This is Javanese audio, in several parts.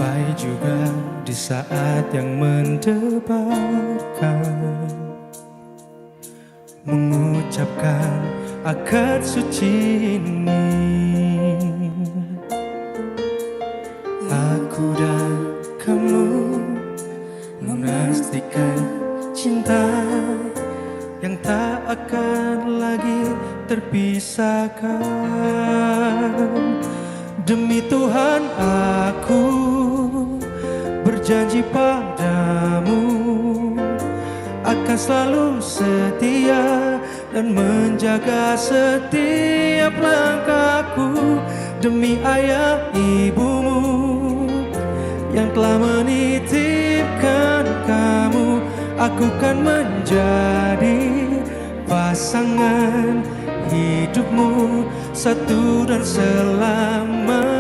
sampai juga di saat yang mendebarkan, mengucapkan akad suci ini. Aku dan kamu memastikan cinta yang tak akan lagi terpisahkan. Demi Tuhan aku berjanji padamu akan selalu setia dan menjaga setiap langkahku. Demi ayah ibumu yang telah menitipkan kamu, aku kan menjadi pasangan hidupmu satu dan selamanya.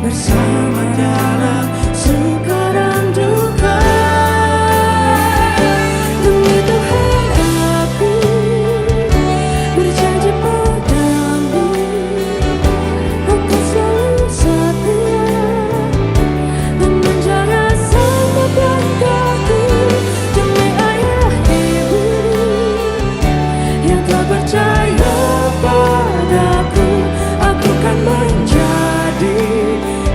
Bersama dalam suka dan duka. Demi Tuhan aku berjanji padamu akan selalu setia dan menjaga setiap langkahku. Demi ayah ibu yang telah percaya padaku, aku kan menjadi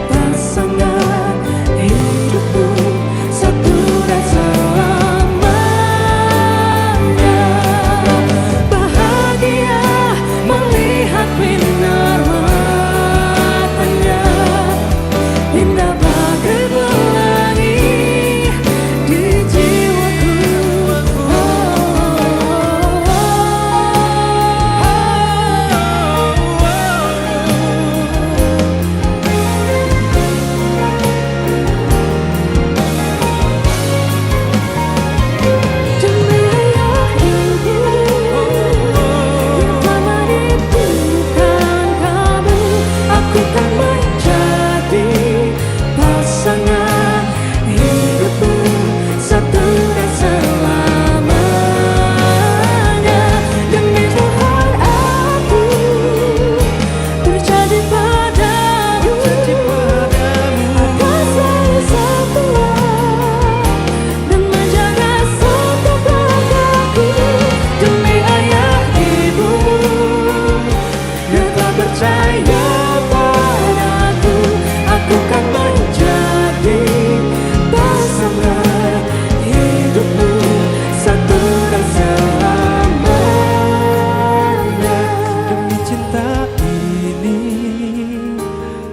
pasangan hidupku satu dan selamanya. Bahagia melihat binar matanya, indah bagai pelangi di jiwaku.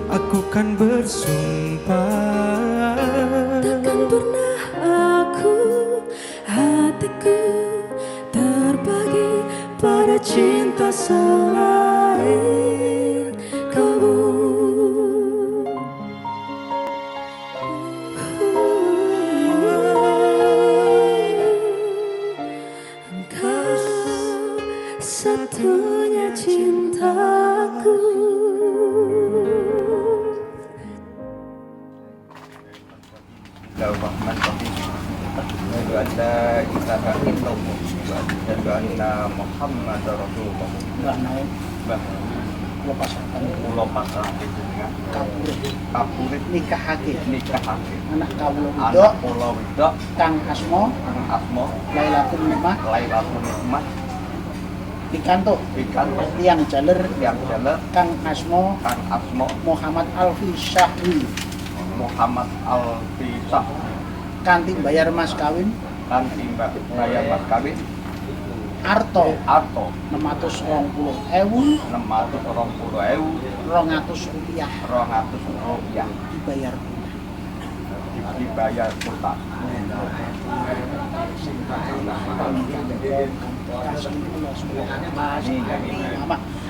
Aku kan bersumpah takkan pernah hatiku terbagi pada cinta selain kamu. Engkau satunya cintaku. Anda ilaha illallah wa anna Muhammadar Rasulullah. Mbah naik Mbah kula pasangan kula pasangan dengan kapurit nikahake anak kawula wedok kula wedok kang asma Lailatul Nikmah pikantuk tiyang jaler kang asma Muhammad Alfi Syahri kanthi bayar mas kawin Arto 620.000 rupiah dibayar tunai.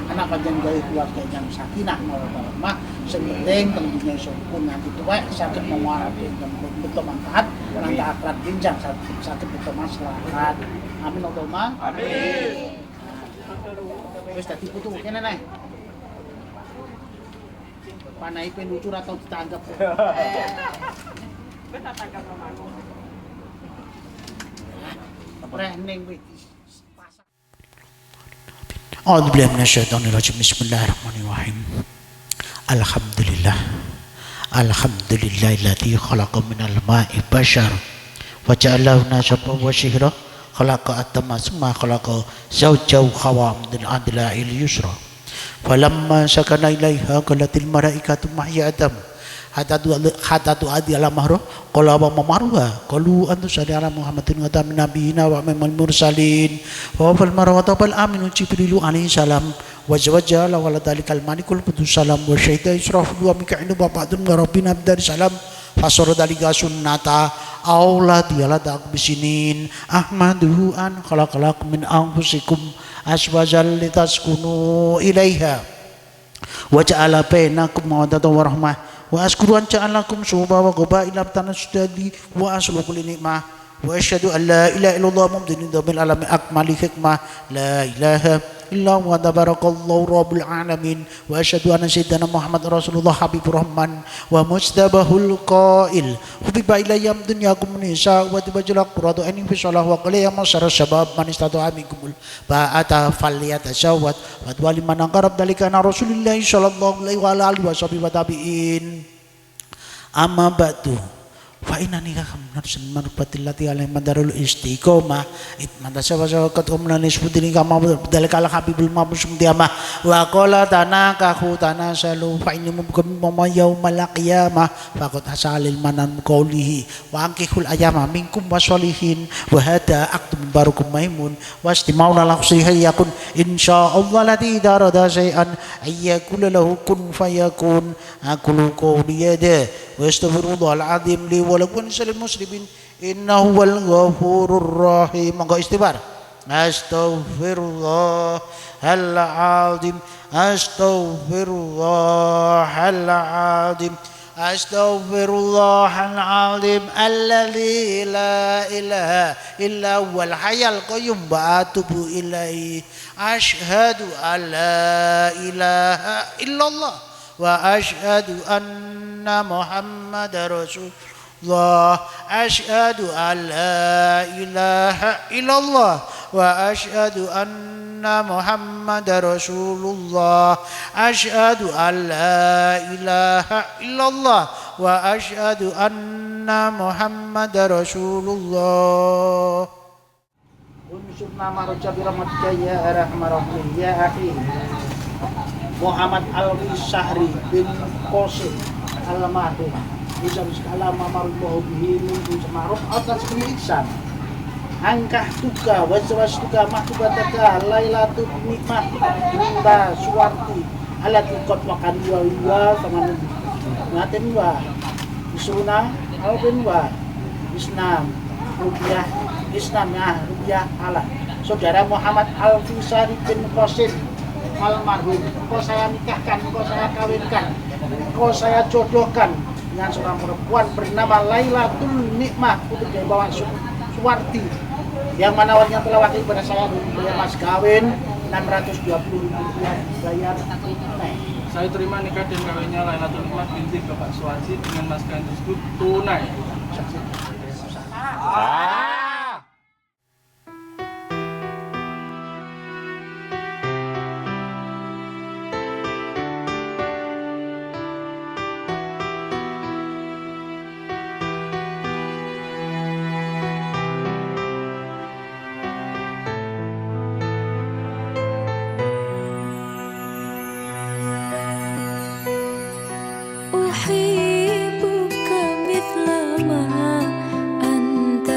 Anak panjang gawe keluarga yang sakinah mawaddah Sing penting teng dunya syukur nganti tuwek saged memuarake beto manfaat lan akhirat ginjang saged beto maslahat. Amin Allahumma. Amin. Wis dadi putu kene nek. Panai pen lucu atau ditanggap. Wis tak tanggap mamaku. Ning wis. A'udzu billahi minasyaitonir rajim. Bismillahirrahmanirrahim. Alhamdulillahilladzi khalaqa minal ma'i bashar wa ja'alahu nasaba wa shihra khalaqa atama summa khalaqa zawjahu hawa min adla il yusra falamma sakana ilaiha qalatil malaikatu mahya adam hatta tu adi ala mahru qala wa mamaruha qalu antu salli ala muhammadin wa tamin nabiyina wa ammal mursalin wa fal marwata bal aminu jibrilu alaihi salam wa zawajala wa dalikal malikul qudus salam wa syahida israfil wa mika'il wa ba'dun rabbina abdar salam fasara dalika sunnata aulad yalad bisinin ahmaduhu an khalaqalakum min anfusikum aswajal litaskunu ilaiha wa ja'ala bainakum mawaddatan wa rahmah wa askuru an ja'alakum suba wa qabaila tanasdadi wa asluku nikmah wa asyhadu an la ilaha illallah muhammadin bil alamin akmali hikmah la ilaha illa huwa tabarakallahu rabbul alamin wa asyhadu anna sayyidana muhammad rasulullah habibur rahman wa mustabahul qail hubiba ilayya dunyakum nisa wa tibajul qurratu aini fi shalah wa qala ya masyara syabab man istatu amikumul ba'ata falyatashawwat wa wali man qarab dalika na rasulillah sallallahu alaihi wa alihi wa tabi'in amma ba'du fa inani kam nafsun marfatillati alaihi madarul istiqomah itmanta sawasawa katum lanis putini kama dalika al habibul mabus mutiama wa qala tanakahu tanasalu fa inni mumkum mama yaumal qiyamah faqad hasalil manan qaulihi wa ankihul ayama minkum wasolihin wa hada aqtum barukum maimun wastimauna lakhsihi yakun insyaallah lati darada syai'an ayyakul lahu kun fayakun aqulu qawli yada wa astaghfirullahal azim li wa lakum salil muslimin innahu wal ghafurur rahim. Monggo istighfar. Astaghfirullahal azim astaghfirullahal azim astaghfirullahal azim alladzi la ilaha illa huwal hayyul qayyum wa atubu ilaihi asyhadu an la ilaha illallah wa asyhadu anna muhammadar rasulullah asyhadu an la ilaha illallah wa asyhadu anna muhammadar rasulullah asyhadu an la ilaha illallah wa asyhadu anna muhammadar rasulullah. Unsur nama roja birahmatika ya arhamar rahimin ya akhi Muhammad Alwi Syahri bin Qasim Al-Mahdi Isam skala mamarullahu bihi min ma'ruf atas ihsan angkah tuka waswas tuka mahtubataka lailatul nikmah minta suwarti alati qad makan wa sama ngaten wa isuna alben wa islam rupiah islam ya rupiah ala saudara Muhammad Alwi Syahri bin Qasim almarhum, engkau saya nikahkan, engkau saya kawinkan, engkau saya jodohkan dengan seorang perempuan bernama Lailatul Nikmah untuk dibawa Suwarti yang mana awalnya telah wakil pada saya bayar mas kawin 620.000 bayar tunai. Saya terima nikah dan kawinnya Lailatul Nikmah binti Bapak Suwarti dengan mas kawin tersebut tunai. أحبك مثل ما أنت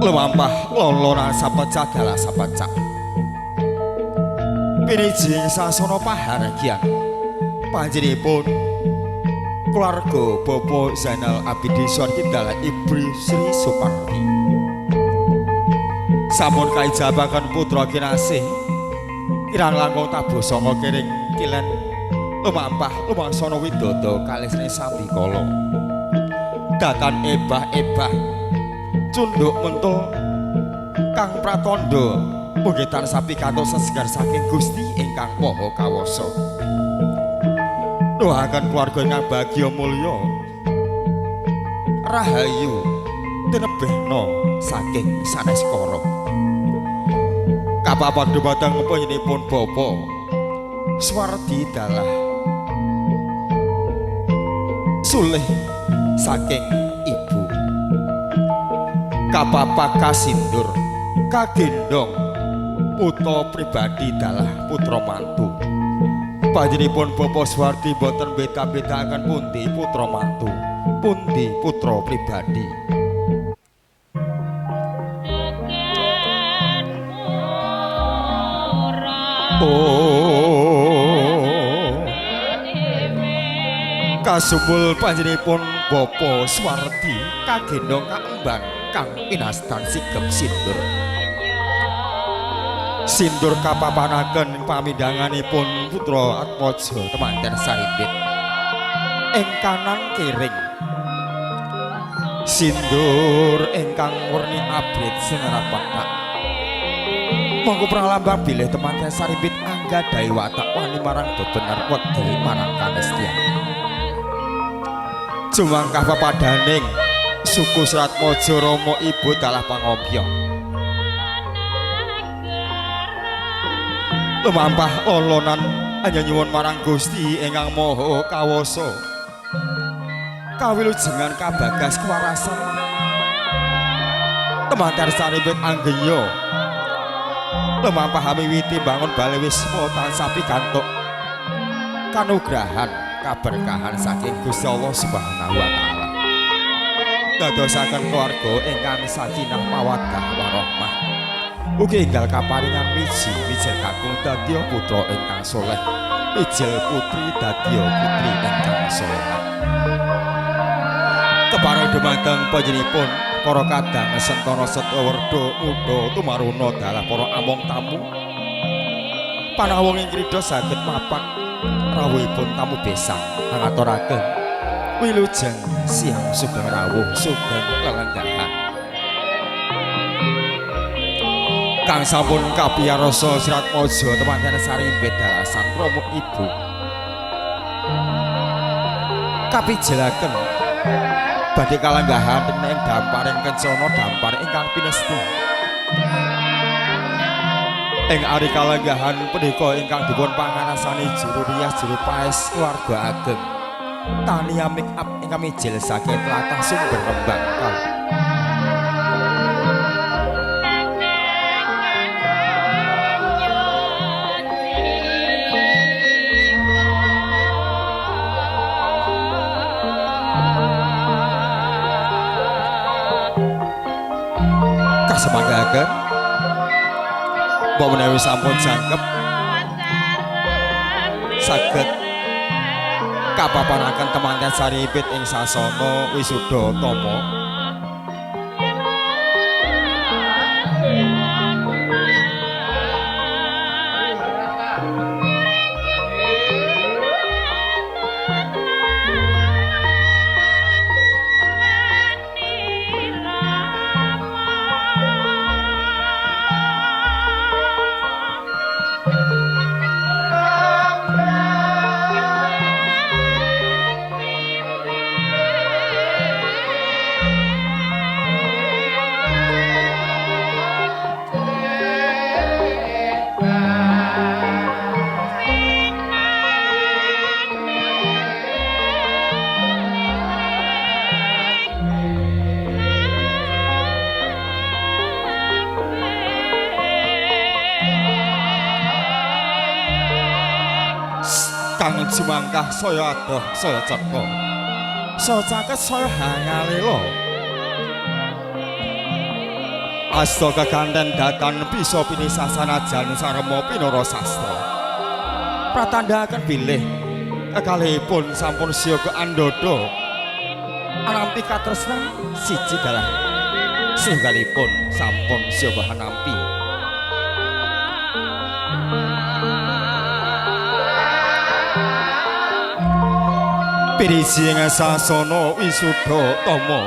lumampah lolonan sapecah dalah sapecah pinijing sasana pahargyan panjenenganipun keluarga Bapak Zainal Abidin Soehardi dalah Ibu Sri Suparti sampun kaijabaken putra kinasih kirang langkung tabuh sanga kering kilen lumampah lumangsana widodo kalih sambikala datan ebah-ebah cunduk mentul kang pratandha mugi tansah pikantuk sesegar saking Gusti ingkang Maha Kawasa doaken keluarga ingkang bagya mulya rahayu tinebehna saking saneskara kapapan dumateng panjenenganipun Bapak Suwardi dalah sulih saking ibu kapapa kasindur kagendong putra pribadi dalah putra mantu panjenenganipun Bapak Suwardi boten beda-bedakaken pundi putra mantu pundi putra pribadi kasubul panjenenganipun Bapak Suwardi kagendong kaemban kang pinastan sigep sindur sindur kapapanaken pamindhanganipun putra Atmaja temanten Saripit ing kanan kiring sindur ingkang werni abrit senerat watak monggo pralambang bilih temanten Saripit anggadhahi watak wani marang bebener wedi marang kamestian jumangkah pepadaning suku Seratmaja Rama ibu dalah pangobya lumampah lolonan anyuwun marang Gusti ingkang Maha Kawasa kawilujengan kabagas kewarasan temanten Saripit anggenya lumampah miwiti bangun bale wisma tansah pikantuk kanugrahan kaberkahan saking Gusti Allah Subhanahu wa taala dadosaken keluarga ingkang sakinah mawaddah warahmah ugi enggal kaparingan wijil kakung dadya putra ingkang saleh wijil putri dadya putri ingkang salehah kepareng dumateng panjenenganipun para kadang sentana Setyawerda muda tumaruna dalah para among tamu panawong ing krida saged mapak rawuhipun tamu besang ngaturaken wilujeng siang sugeng rawuh sugeng lelenggahan kang sampun kapiyarasa Seratmaja temanten Saripit dalah sang Rama ibu kapijelaken badhe kalenggahan ing damparing kencana dampar ingkang pinesti ing ari kalenggahan punika ingkang dipun panganasani juru rias juru paes keluarga ageng Tania make up ingkang mijil saking tlatah Sumber Rembang kasemanggaken mbok menawi sampun jangkep saged kapapanaken temanten Saripit ing sasana wisuda tama kang jumangkah saya adoh saya ceka saya caket saya hangalela Asta kekanten datan bisa pinisah sanajan sarema pinara sastra. Pratandhaken bilih kekalihipun sampun siyaga andhadha anampi katresnan siji dalah setunggalipun sampun siyaga anampi. Piriji ing sasana wisuda tama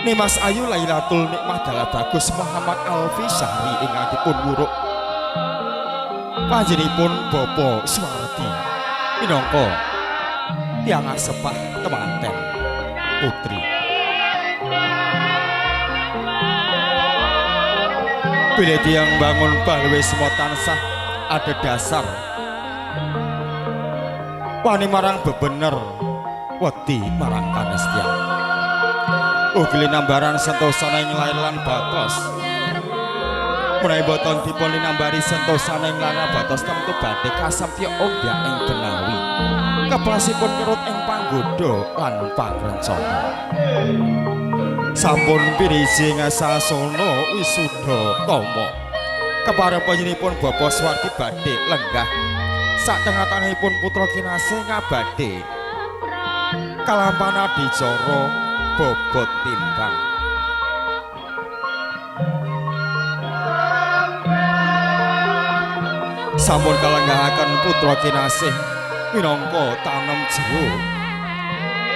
Nimas Ayu Lailatul Nikmah Dalah Bagus Muhammad Alfi Syahri ingkang dipun wuruk panjenipun Bapa Suwardi minangka tiyang asepah temanten putri. Bilih tiyang bangun balwe semua tansah ada dasar wani marang bebener wedi marang kanestian. Ugi nambaran sentosana ing lair lan batos. Menawi boten dipun linambari sentosana ing lair batos temtu badhe kasampya ombyak ing benawi. Keplasipun kerut ing panggoda lan pangrencana. Sampun piriji ing sasana wisuda tama. Kepareng panjenenganipun Bapak Suwardi badhe lenggah sak tengah-tengahipun putra kinasih ngabadhe kalampana dicara bobot timbang. Sampun kalenggahaken putra kinasih minangka tanem jero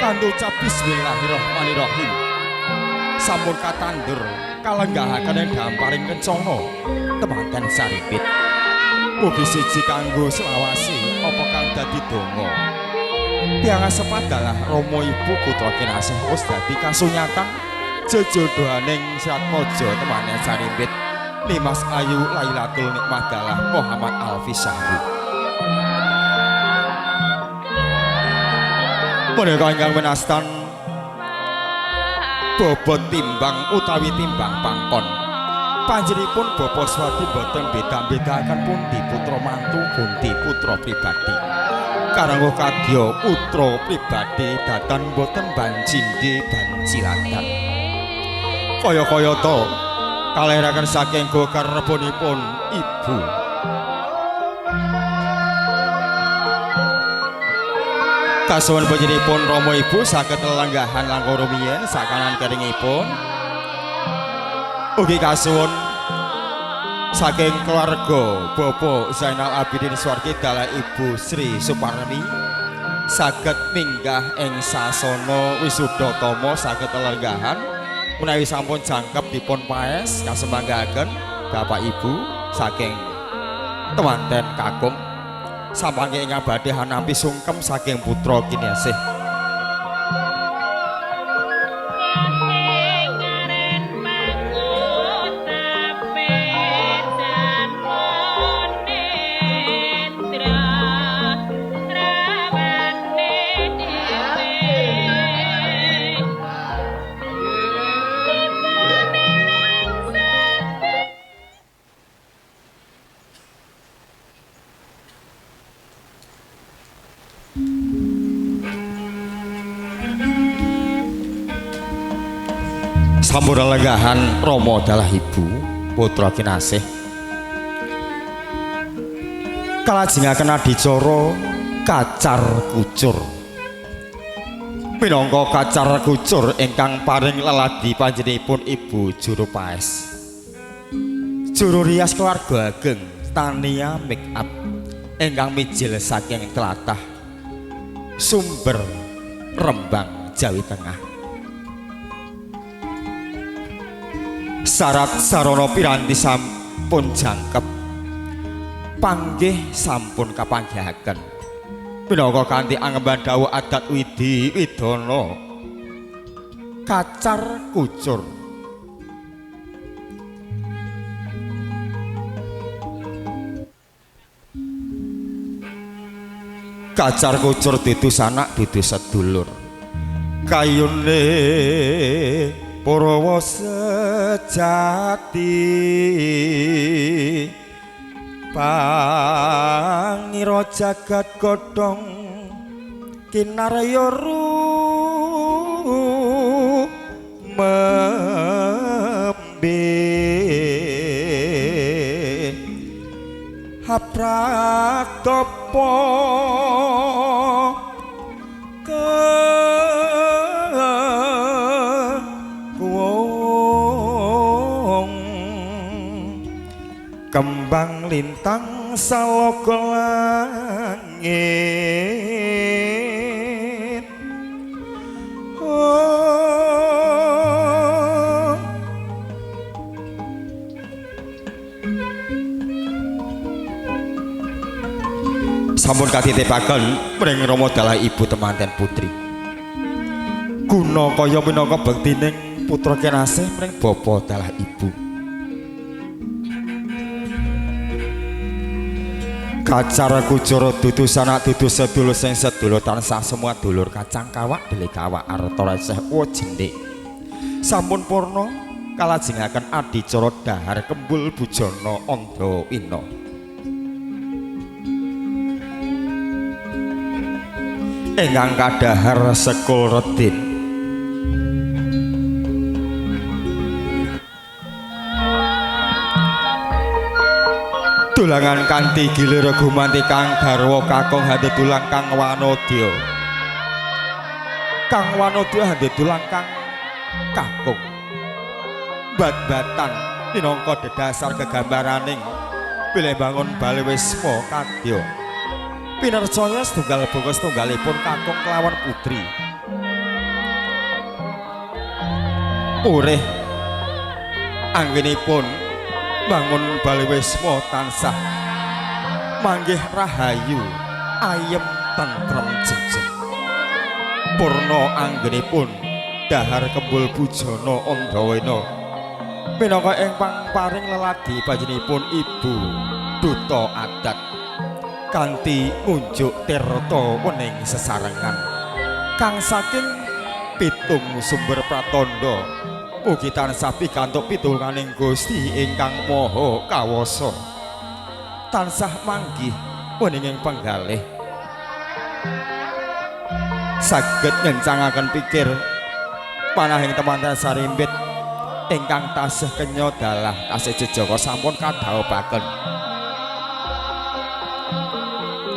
kanthi ucap bismillahirrahmanirrahim. Sampun katandur kalenggahaken ing damparing kencana temanten saripit. Ugi siji kanggo selawasi apa kang dadi donga. Tiyang sepat dalah Rama Ibu putra kinasih wis dadi kasunyatan jejodohaning Sratmaja temanen sarimbit Nimas Ayu Lailatul Nikmah Dalah Muhammad Alfi Syahri. Menika ingkang menastan bobot timbang utawi timbang pangkon. Panjenipun Bapak Suwardi boten beda-bedakaken pundi putra mantu pundi putra pribadi. Karangga kadya putra pribadi datan boten banjindi banjiladan. Kaya-kaya to kalahiraken saking garwanipun ibu. Kasuwun panjenenganipun Rama Ibu saged lelenggahan langkung rumiyin sakanan keringipun. Ugi kasuwun saking keluarga Bapak Zainal Abidin Suwardi Dalah Ibu Sri Suparmi saged minggah ing sasana wisuda tama saged lelenggahan menawi sampun jangkep dipun paes kasembanggahaken Bapak Ibu saking temanten kakung sampangke ingkang badhe hanampi sungkem saking putra kinasih. Sampun lelenggahan Rama Dalah Ibu putra kinasih kalajengaken adicara kacar kucur. Minangka kacar kucur ingkang paring leladi panjenenganipun Ibu Juru Paes Juru rias keluarga ageng Tania Make Up ingkang mijil saking tlatah Sumber Rembang Jawi Tengah. Syarat sarana piranti sampun jangkep panggih sampun kapanggihaken minangka kanthi angemban dawuh adat widi widana kacar kucur. Kacar kucur dudu sanak dudu sedulur kayune Purawa sejati pangira jagat godhong kinarya pratopo wong kembang lintang saloka langit sampun katitipaken mring Rama dalah ibu temanten putri guna kaya minangka bektining putra kinasih mring bapa dalah ibu kacara kujara dudu sanak dudu sedulur sing sedulur tansah semua dulur kacang kawak dele kawak arta reseh wojende sampun purna kalajengaken adicara dahar kembul bujana andha ina ingkang kadahar sekul redin tulangan kanthi gilir gumanti kang garwa kakung hande tulang kang wanodya hande tulang kang kakung bat-batan minangka dedasar gegambaraning pilih bangun bali wisma kadya pinarcaya setunggal bungkus tunggalipun kakung kelawan putri urih anggenipun bangun bali wisma tansah manggih rahayu ayem tentrem jejeg purna anggenipun dahar kembul bujana andhawana minangka ingkang paring leladi panjenenganipun ibu duta adat kanthi unjuk tirta wening sesarengan kang saking pitung sumber pratandha ugi tansah pikantuk pitulunganing Gusti ingkang Maha Kawasa tansah manggih weninging penggalih saged ngencangaken pikir panahing temanten sarimbit ingkang tasih kenya dalah tasih jejaka sampun kadhaopaken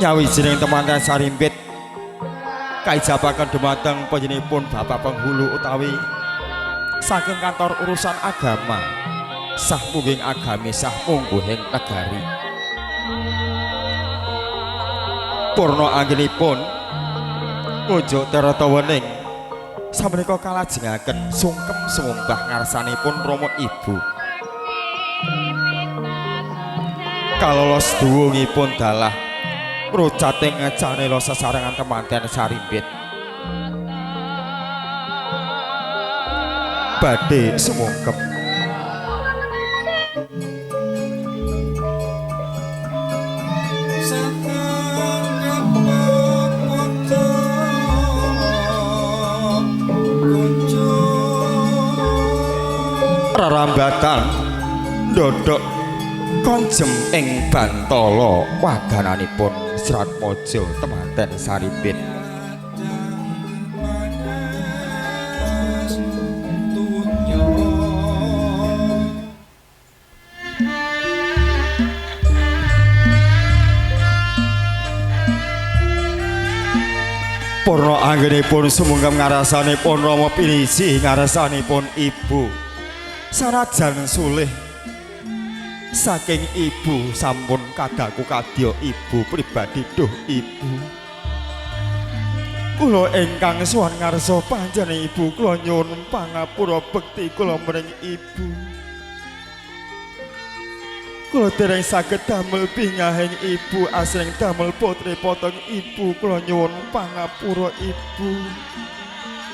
nyawijining temanten sarimbit kaijabaken dumateng panjenenganipun Bapak Penghulu utawi saking kantor urusan agama sah mungging agami sah mungguhing negari purna anggenipun ngujuk tirta wening samenika kalajengaken sungkem sumumbah ngarsanipun Rama Ibu kalolos duwungipun dalah rucating canela sesarengan temanten sarimbit badhe sumungkem rarambatan ndodok konjem ing bantala wagananipun Sratmaja temanten sarimbit purna anggenipun sumungkem ngarasanipun Rama Pinisi ngarasanipun ibu sanajan sulih saking ibu sampun kadaku kadya ibu pribadi duh ibu kula ingkang sowan ngarsa panjenengan ibu kula nyuwun pangapura bekti kula mring ibu kula dereng saged damel bingahing ibu asring damel putri potong ibu kula nyuwun pangapura ibu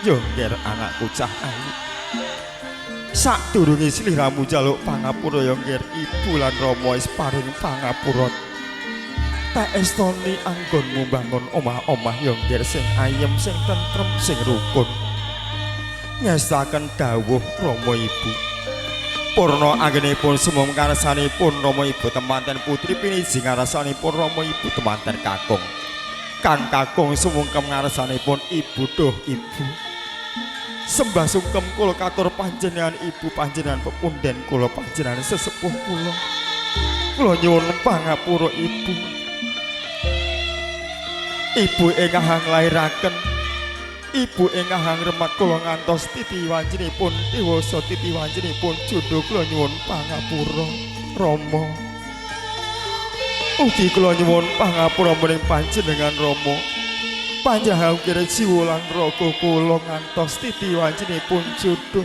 yo ngger anakku cah ayu sadurunge sliramu njaluk pangapura ya ngger ibu lan Rama wis paring pangapura tak estoni anggonmu bangun omah-omah ya ngger sing ayem sing tentrem sing rukun ngestaken dawuh Rama Ibu purna anggenipun sumum karsanipun Rama Ibu temanten putri piniji ngarsanipun Rama Ibu temanten kakung kang kakung sumungkem ngarsanipun ibu duh ibu sembah sungkem kula katur panjenengan ibu panjenengan pepunden kula panjenengan sesepuh kula kula nyuwun pangapura Ibu. Ibu ingkang nglairaken, Ibu ingkang remat kula ngantos titi wancinipun diwasa titi wancinipun jodho kula nyuwun pangapura Rama. Ugi kula nyuwun pangapura mening panjenengan Rama. Panjenengan kira jiwa lan raga kula ngantos titi wancinipun jodho.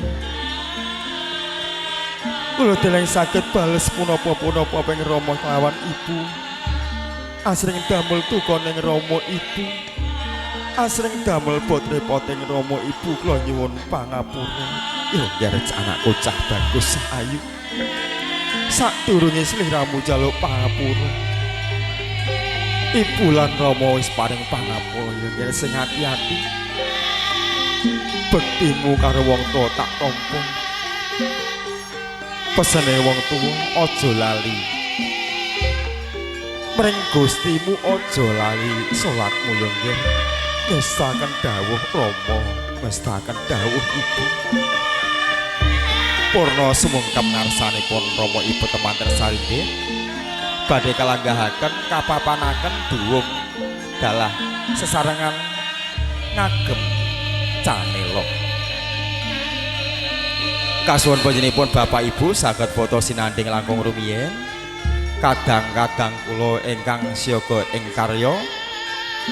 Kula deleng saged bales punapa-punapa ping Rama kelawan Ibu. Asring damel duka ning Rama Ibu. Asring damel botre-poting Rama Ibu kula nyuwun pangapura. Yo njarep anakku cah bagus ayu. Sadurunge sliramu njaluk pangapura. Ibu lan Rama wis paring pangapura yo njarep sing ati-ati. Bektimu karo wong tuwa tak tampa. Pesene wong tuwa aja lali. Mring Gustimu aja lali salatmu yo nggih. Ngestaken dawuh Rama, ngestaken dawuh Ibu. Purna sumungkap ngarsanipun Rama Ibu temanten sarinde badhe kalanggahaken kapapanaken duwung dalah sesarengan ngagem canela. Kasuwun panjenenganipun Bapak Ibu saged foto sinanding langkung rumiyin. Kadang-kadang kula ingkang siyaga ing karya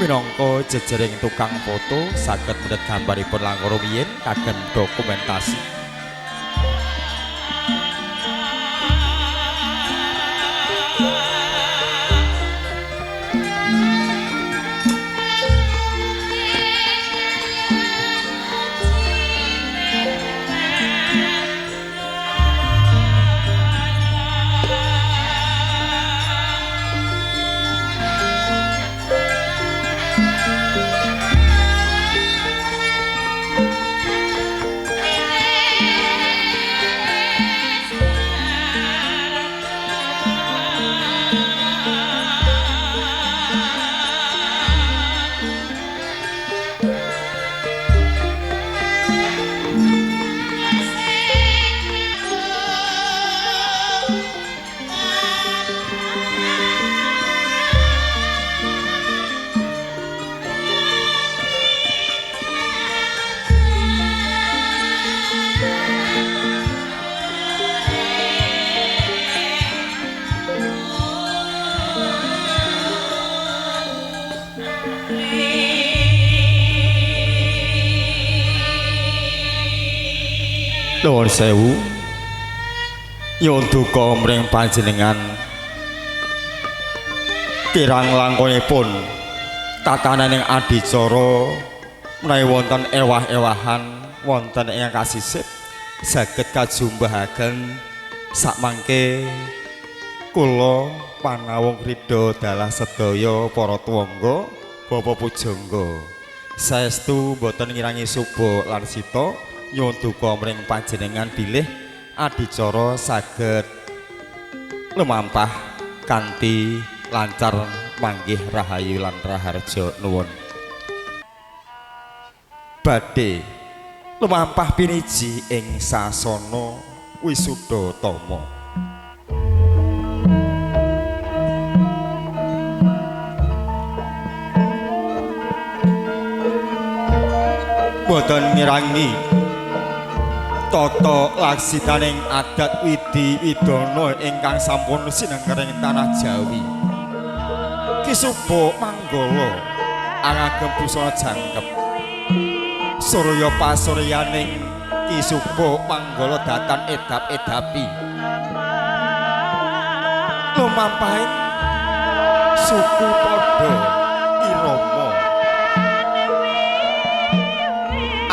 minangka jejering tukang foto saged mendhet gambaripun langkung rumiyin kagem dokumentasi. Nuwun sewu. Nyuwun duka mring panjenengan kirang langkungipun tatananing adicara menawi wonten ewah-ewahan wonten ingkang kasisip saged kajumbahaken sakmangke kula panawung ridho dalah sedaya para tuwangga Bapak Pujangga saestu boten ngirangi suba lan sita. Nyuwun duka mring panjenengan bilih adicara saged lumampah kanthi lancar manggih rahayu lan raharja nuwun. Badhe lumampah piniji ing sasana wisuda tama. Boten ngirangi tata laksinaning adat widi widana ingkang sampun sinengkering tanah Jawi. Ki Suba Manggala angagem busana jangkep. Surya pasuryaning Ki Suba Manggala datan edap-edapi. Lumampahin suku padha irama.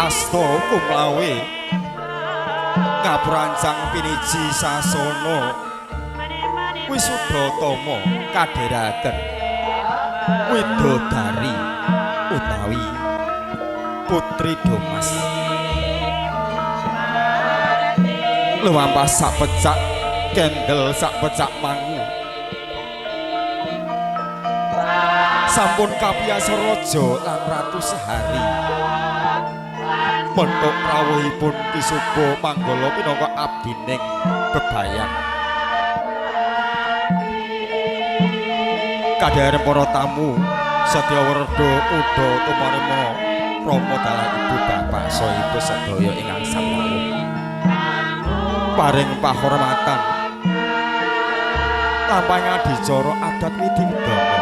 Asta kumlawe ngapurancang piniji sasana wisuda tama kadheraken widodari utawi Putri Domas. Lumampah sak pecak kendel sak pecak mangu sampun kapiyasa raja lan ratu sehari. Montok rawuhipun Ki Suba Manggala minangka abdining bebayan. kadhereng para tamu sedya werda uda tumarema Rama dalah ibu bapak saha ibu sedaya ingkang sampun paring pahormatan lampahing adicara adat widi widana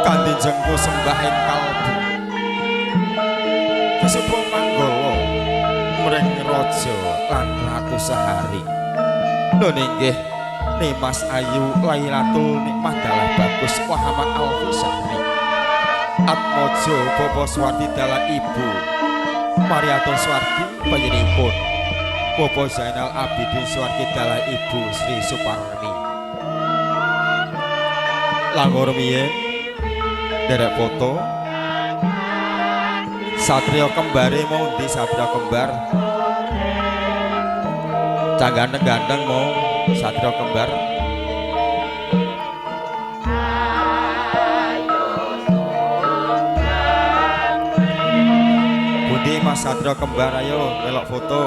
kanthi jengku sembah ing kalbu kesupo manggala mring raja lan ratu sehari lho nggih Nimas Ayu Lailatul Nikmah dalah bagus Muhammad Al-Fisahri Atmojo Bobo Swardi dalah ibu Mariatul Swardi panjenenganipun Bobo Zainal Abidin Swardi dalah ibu Sri Suparni langur miyen derek foto satria kembare mau di satria kembar gandeng mau satria kembar Budi Mas satria kembar ayo melok foto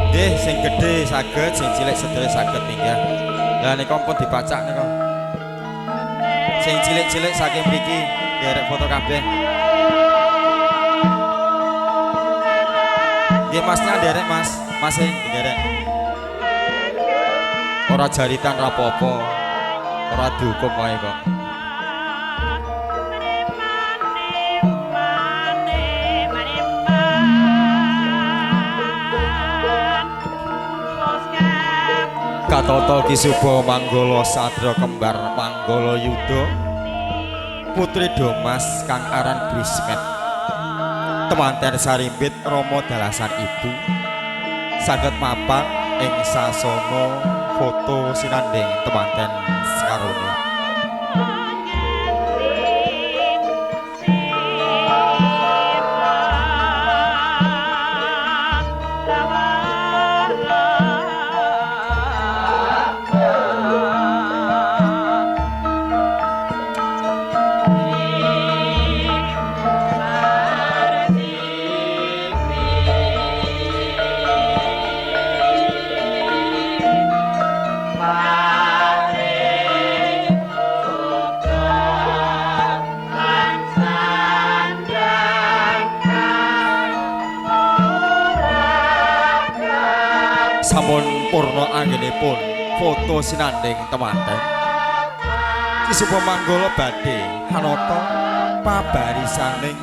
nggih sing gedhe saged sing cilik sedaya saged minggah lah nika pun dibacak nika sing cilik-cilik saking mriki derek foto kabeh nggih masnya derek mas sing derek ora jaritan ora apa-apa ora dihukum wae kok Katoto Kisuba Manggala Satria Kembar Manggala Yuda Putri Domas kang aran Brismet temanten sarimbit Rama dalasan ibu saged mapan ing sasana foto sinanding temanten sakarone sampun purna anggenipun foto sinanding temanten Kisuba Manggala badhe hanata pabarisaning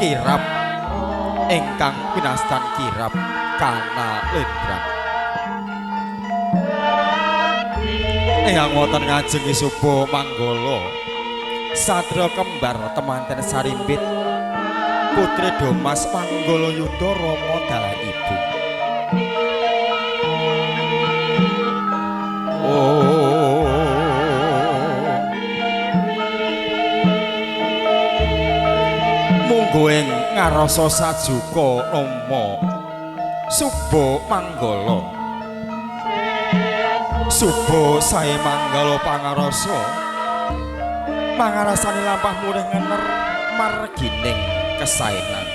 kirab ingkang pinastan kirab kana lendran ingkang wonten ngajeng Kisuba Manggala Satria Kembar temanten sarimbit Putri Domas Manggala Yuda Rama dalah ibu munggo ing ngarasa sajuka Rama Suba Manggala Suba sae manggala pangarasa mangarasani lampah murih ngener margining kesaenan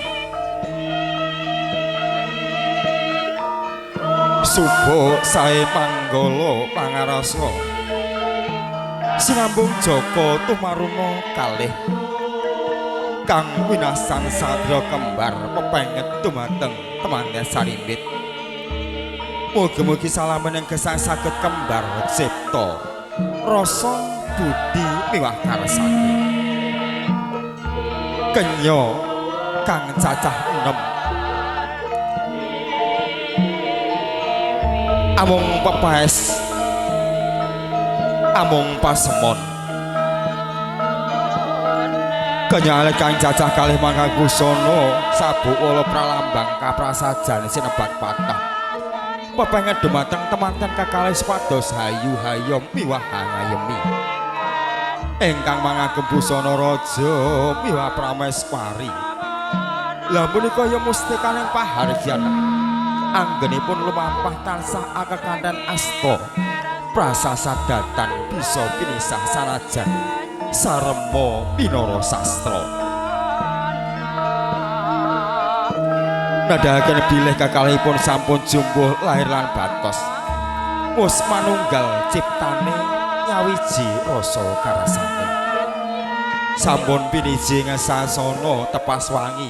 Suba sae manggala pangarasa sinambung Jaka tumaruna kalih kang winasan Satria Kembar pepenget dumateng temanten sarimbit mugi-mugi salamen ing gesang saged kembar cipta rasa budi miwah karsane kenya kang cacah 6 amung pepaes amung pasemon kenyale kang cacah kalih mangka busana sabuk wala pralambang kaprasajan sinebat patah pepenget dumateng temanten kakalih sepados hayu hayom miwah hangayemi ingkang mangagem busana raja miwah prameswari lha punika ya mustikaning pahargyan anggenipun lumampah tansah akekanten asta prasasadatan bisa pinisah sanajan sarema pinara sastra. Nadahaken bilih kakalihipun sampun jumbuh lahir lan batos. Mus manunggal ciptane nyawiji rasa karasane. Sampun piniji ngesasana tepas wangi.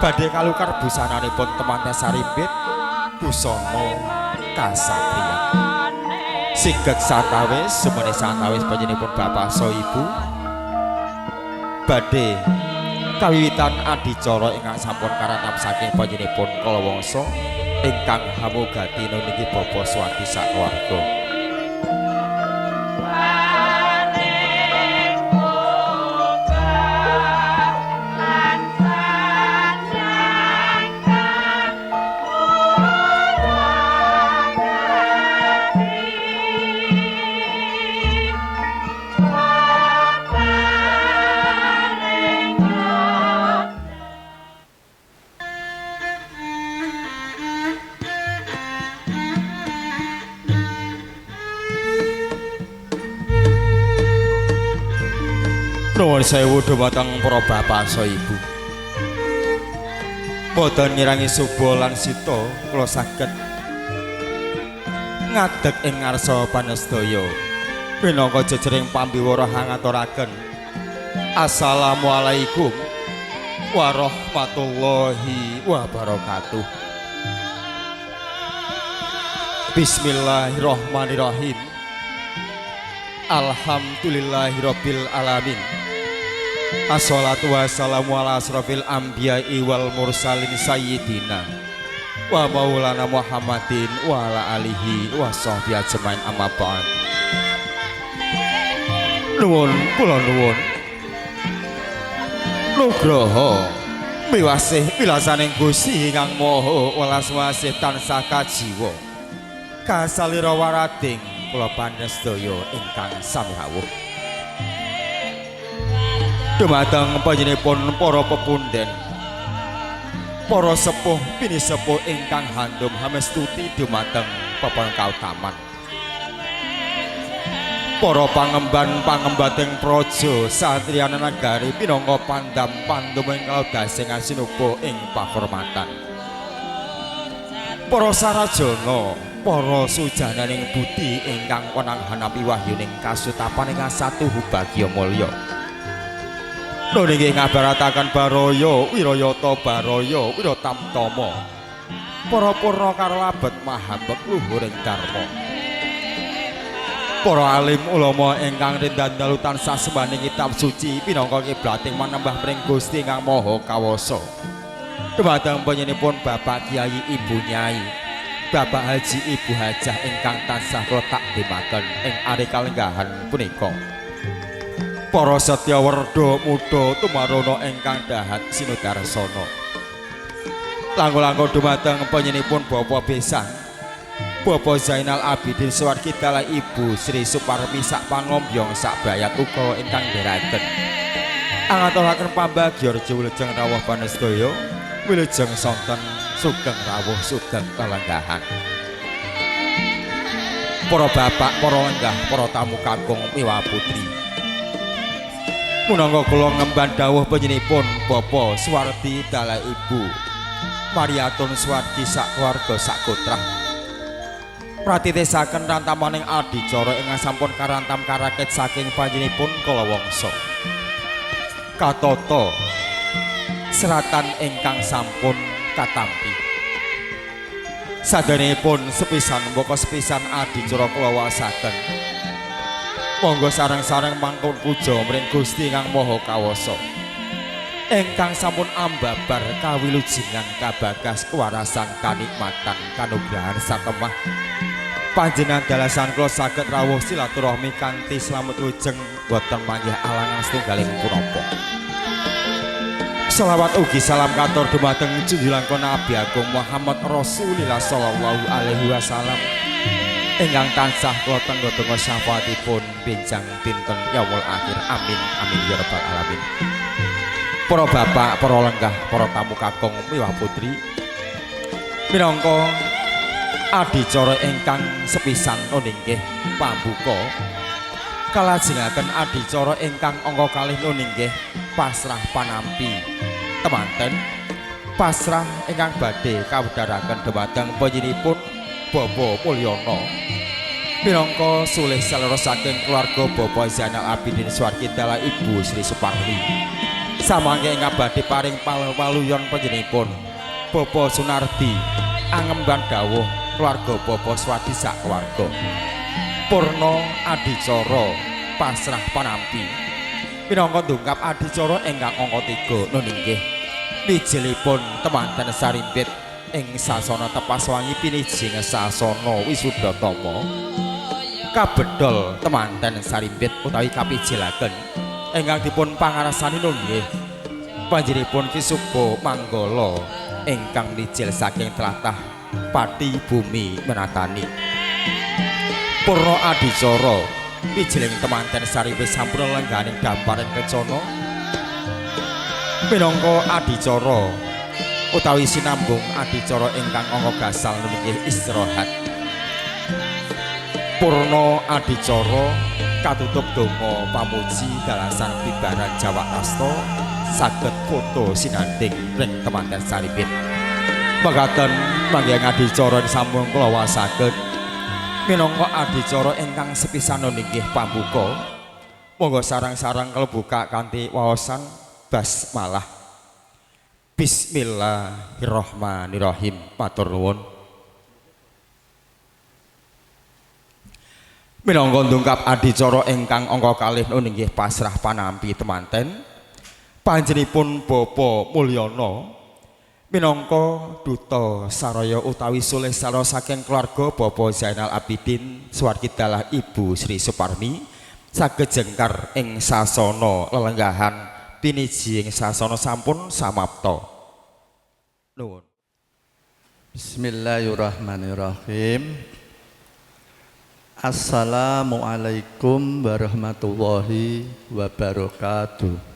Badhe kalukar busananipun temanten sarimbit busana kasatriyan. Sigeg satawis sumene satawis panjenenganipun bapak so ibu badhe kawiwitan adicara ingkang sampun karantam saking panjenenganipun kalawangsa ingkang hamugati niki bapa swati sakeluarga. Nuwun sewu dhumateng para bapak so ibu. Boten ngirangi Suba lan Sita kula saged ngadeg ing ngarsa panastaya minangka jejering pambiwara ngaturaken Assalamualaikum warahmatullahi wabarakatuh. Bismillahirrahmanirrahim. Alhamdulillahirabbil alamin. Assalatu wassalamu ala asrofil anbiya'i wal mursalin sayyidina wa maulana Muhammadin wa ala alihi wa sahbihi ajmain amma ba'd. Nuwun kula nuwun nugraha miwasih wilasaning Gusti ingkang Maha welas wasih tansah kajiwa kasalira warating kula pandhastaya ingkang sami rawuh. Dumateng panjenenganipun para pepunden, para sepuh pinisepuh ingkang handum hamestuti dumateng peparing kautaman. Para pangemban-pangembating praja satriyana nagari pinangka pandam panduming kalodasing asinuba ing pahormatan. Para sarajana, para sujananing budi ingkang konang hanapi wahyuning kasutapaning asatu hubagya mulya. Niki ngabarataken baraya wirayata baraya wiratamtama para purna karo labet mahambek luhuring dharma. Para alim ulama ingkang rindan dalu tansah sembaning kitab suci pinangka kiblating manembah pring Gusti ingkang Maha Kawasa. Dumateng panjenenganipun Bapak Kyai Ibu Nyai, Bapak Haji Ibu Hajah ingkang tansah kula takdimaken ing ari kalenggahan punika. Para Setyawerda muda tumarana ingkang dahat sinudarsana. Langkung-langkung dumateng panjenenganipun Bapak Besan, Bapak Zainal Abidin Suwarkidala Ibu Sri Suparmi sak pangombyong sak bayat uga ingkang ndherekaken. Angaturaken pambagya reja wilujeng rawuh panastaya, wilujeng sonten sugeng rawuh sugeng kalenggahan. Para bapak, para lenggah, para tamu kakung miwa putri. Munangka kula ngemban dawuh panjenenganipun Bapak Suwardi Dala Ibu Mariatun Suwardi sak keluarga sak kotrah. Pratitesaken rantamaning adicara ingkang sampun karantam karaket saking panjenenganipun kalawangsa. Katata seratan ingkang sampun katampi. Sadanipun sepisan mbaka sepisan adicara kula wasaken. Monggo sareng-sareng mangkon puja mring Gusti ingkang Maha Kawasa. Ingkang sampun ambabar kawilujengan kabagas kewarasan kanikmatan kanugrahan satemah. Panjenengan dalasan kula saged rawuh silaturahmi kanthi slamet wilujeng boten manggih alangan setunggaling punapa. Selawat ugi salam katur dumateng junjungan Nabi Agung Muhammad Rasulillah sallallahu alaihi wasallam. Ingkang tansah kula tenggo-tenggo syafaatipun benjang dinten yaumul akhir. Amin amin ya rabbal alamin. Para bapak, para lenggah, para tamu kakung miwah putri, Minangka adicara ingkang sepisan nggih pambuka kalajengaken adicara ingkang angka kalih nggih pasrah panampi temanten pasrah ingkang badhe kawedharaken dhumateng panjenenganipun Bapak Mulyana minangka sulih selera saking keluarga Bapak Zainal Abidin Swarkidala Ibu Sri Suparmi samangke ingkang badhe paring paluyon panjenenganipun Bapak Sunardi angemban dawuh keluarga Bapak Swadi sak keluarga purna adicara pasrah panampi minangka ndungkap adicara ingkang angka 3 nggih wijilipun temanten sarimpit ing sasana tepas wangi pinijing sasana Wisudatama kabedol temanten sarimpit utawi kapijilaken ingkang dipun pangarsani nggih panjenenganipun Ki Suba Manggala ingkang nijil saking tlatah Pati Bumi Menatani purna adicara wijiling temanten sarimpit sampun lengganing damparing kecana minangka adicara utawi sinambung adicara ingkang angka gasal nggih istirahat purna adicara katutup donga pamuji dalasan bibaran Jawa Asta saged foto sinanding ring temanten sarimpit mekaten mangke adicara sambung kula wasaken minangka adicara ingkang sepisan nggih pambuka monggo sarang-sarang kalebuka kanthi waosan basmalah Bismillahirrahmanirrahim matur nuwun minangka ndungkap adicara ingkang angka kalih nggih pasrah panampi temanten panjenenganipun Bapak Mulyana minangka duta saraya utawi sulih saraya saking keluarga Bapak Zainal Abidin Swarkidala Ibu Sri Suparmi saged jengkar ing sasana lelenggahan piniji ing sasana sampun samapta nuwun. Bismillahirrahmanirrahim. Assalamualaikum warahmatullahi wabarakatuh.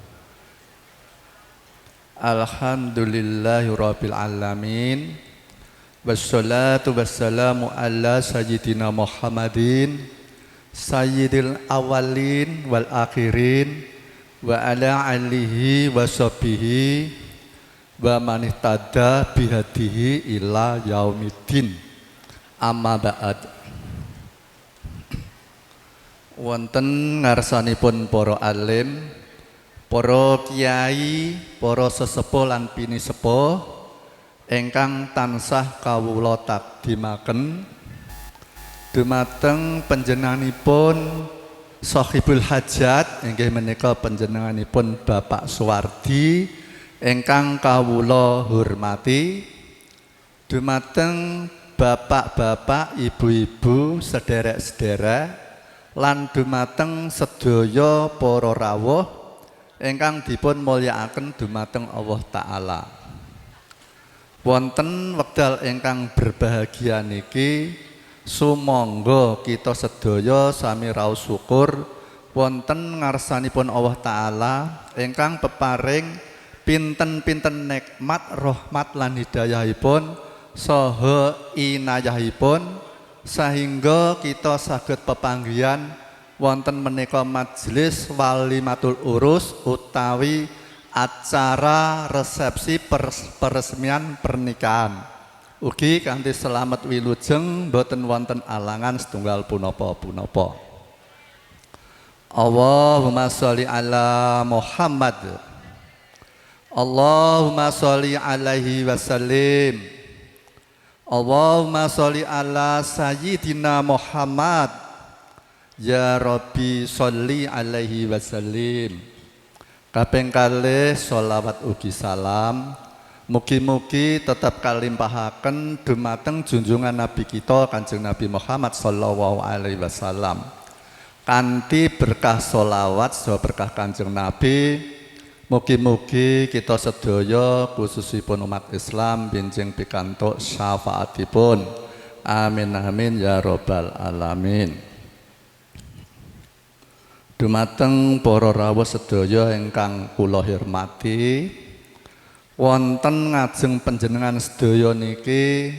Alhamdulillahirabbil alamin. Wassalatu wassalamu ala sayyidina Muhammadin sayyidil awalin wal akhirin wa ala alihi wa sahbihi wa man ihtada bihadihi ila yaumiddin. Amma ba'd. Wonten ngarsanipun para alim, para kiai, para sesepuh lan pinisepuh ingkang tansah kawula takdimaken dumateng panjenenganipun Sahibul Hajat inggih menika panjenenganipun Bapak Suwardi ingkang kawula hormati dumateng bapak-bapak, ibu-ibu, sederek-sederek lan dumateng sedaya para rawuh ingkang dipun mulyakaken dumateng Allah Ta'ala. Wonten wekdal ingkang berbahagia niki sumangga kita sedaya sami raos syukur wonten ngarsanipun Allah Ta'ala ingkang peparing pinten-pinten nikmat, rahmat lan hidayahipun saha inayahipun sehingga kita saged pepanggihan wonten menika majelis walimatul urus utawi acara resepsi peresmian pernikahan. Ugi kanthi selamat wilujeng boten wonten alangan setunggal punapa-punapa. Allahumma sholli ala Muhammad. Allahumma sholli alaihi wasallim. Allahumma sholli ala sayyidina Muhammad. Ya Rabbi sholli alaihi wasallim. Kaping kalih sholawat ugi salam mugi-mugi tetap kalimpahaken dumateng junjungan Nabi kita Kanjeng Nabi Muhammad sallallahu alaihi wasallam. Kanthi berkah sholawat saha berkah Kanjeng Nabi mugi-mugi kita sedaya khususipun umat Islam benjing pikantuk syafaatipun. Amin amin ya rabbal alamin. Dumateng para rawuh sedaya ingkang kula hormati, wonten ngajeng panjenengan sedaya niki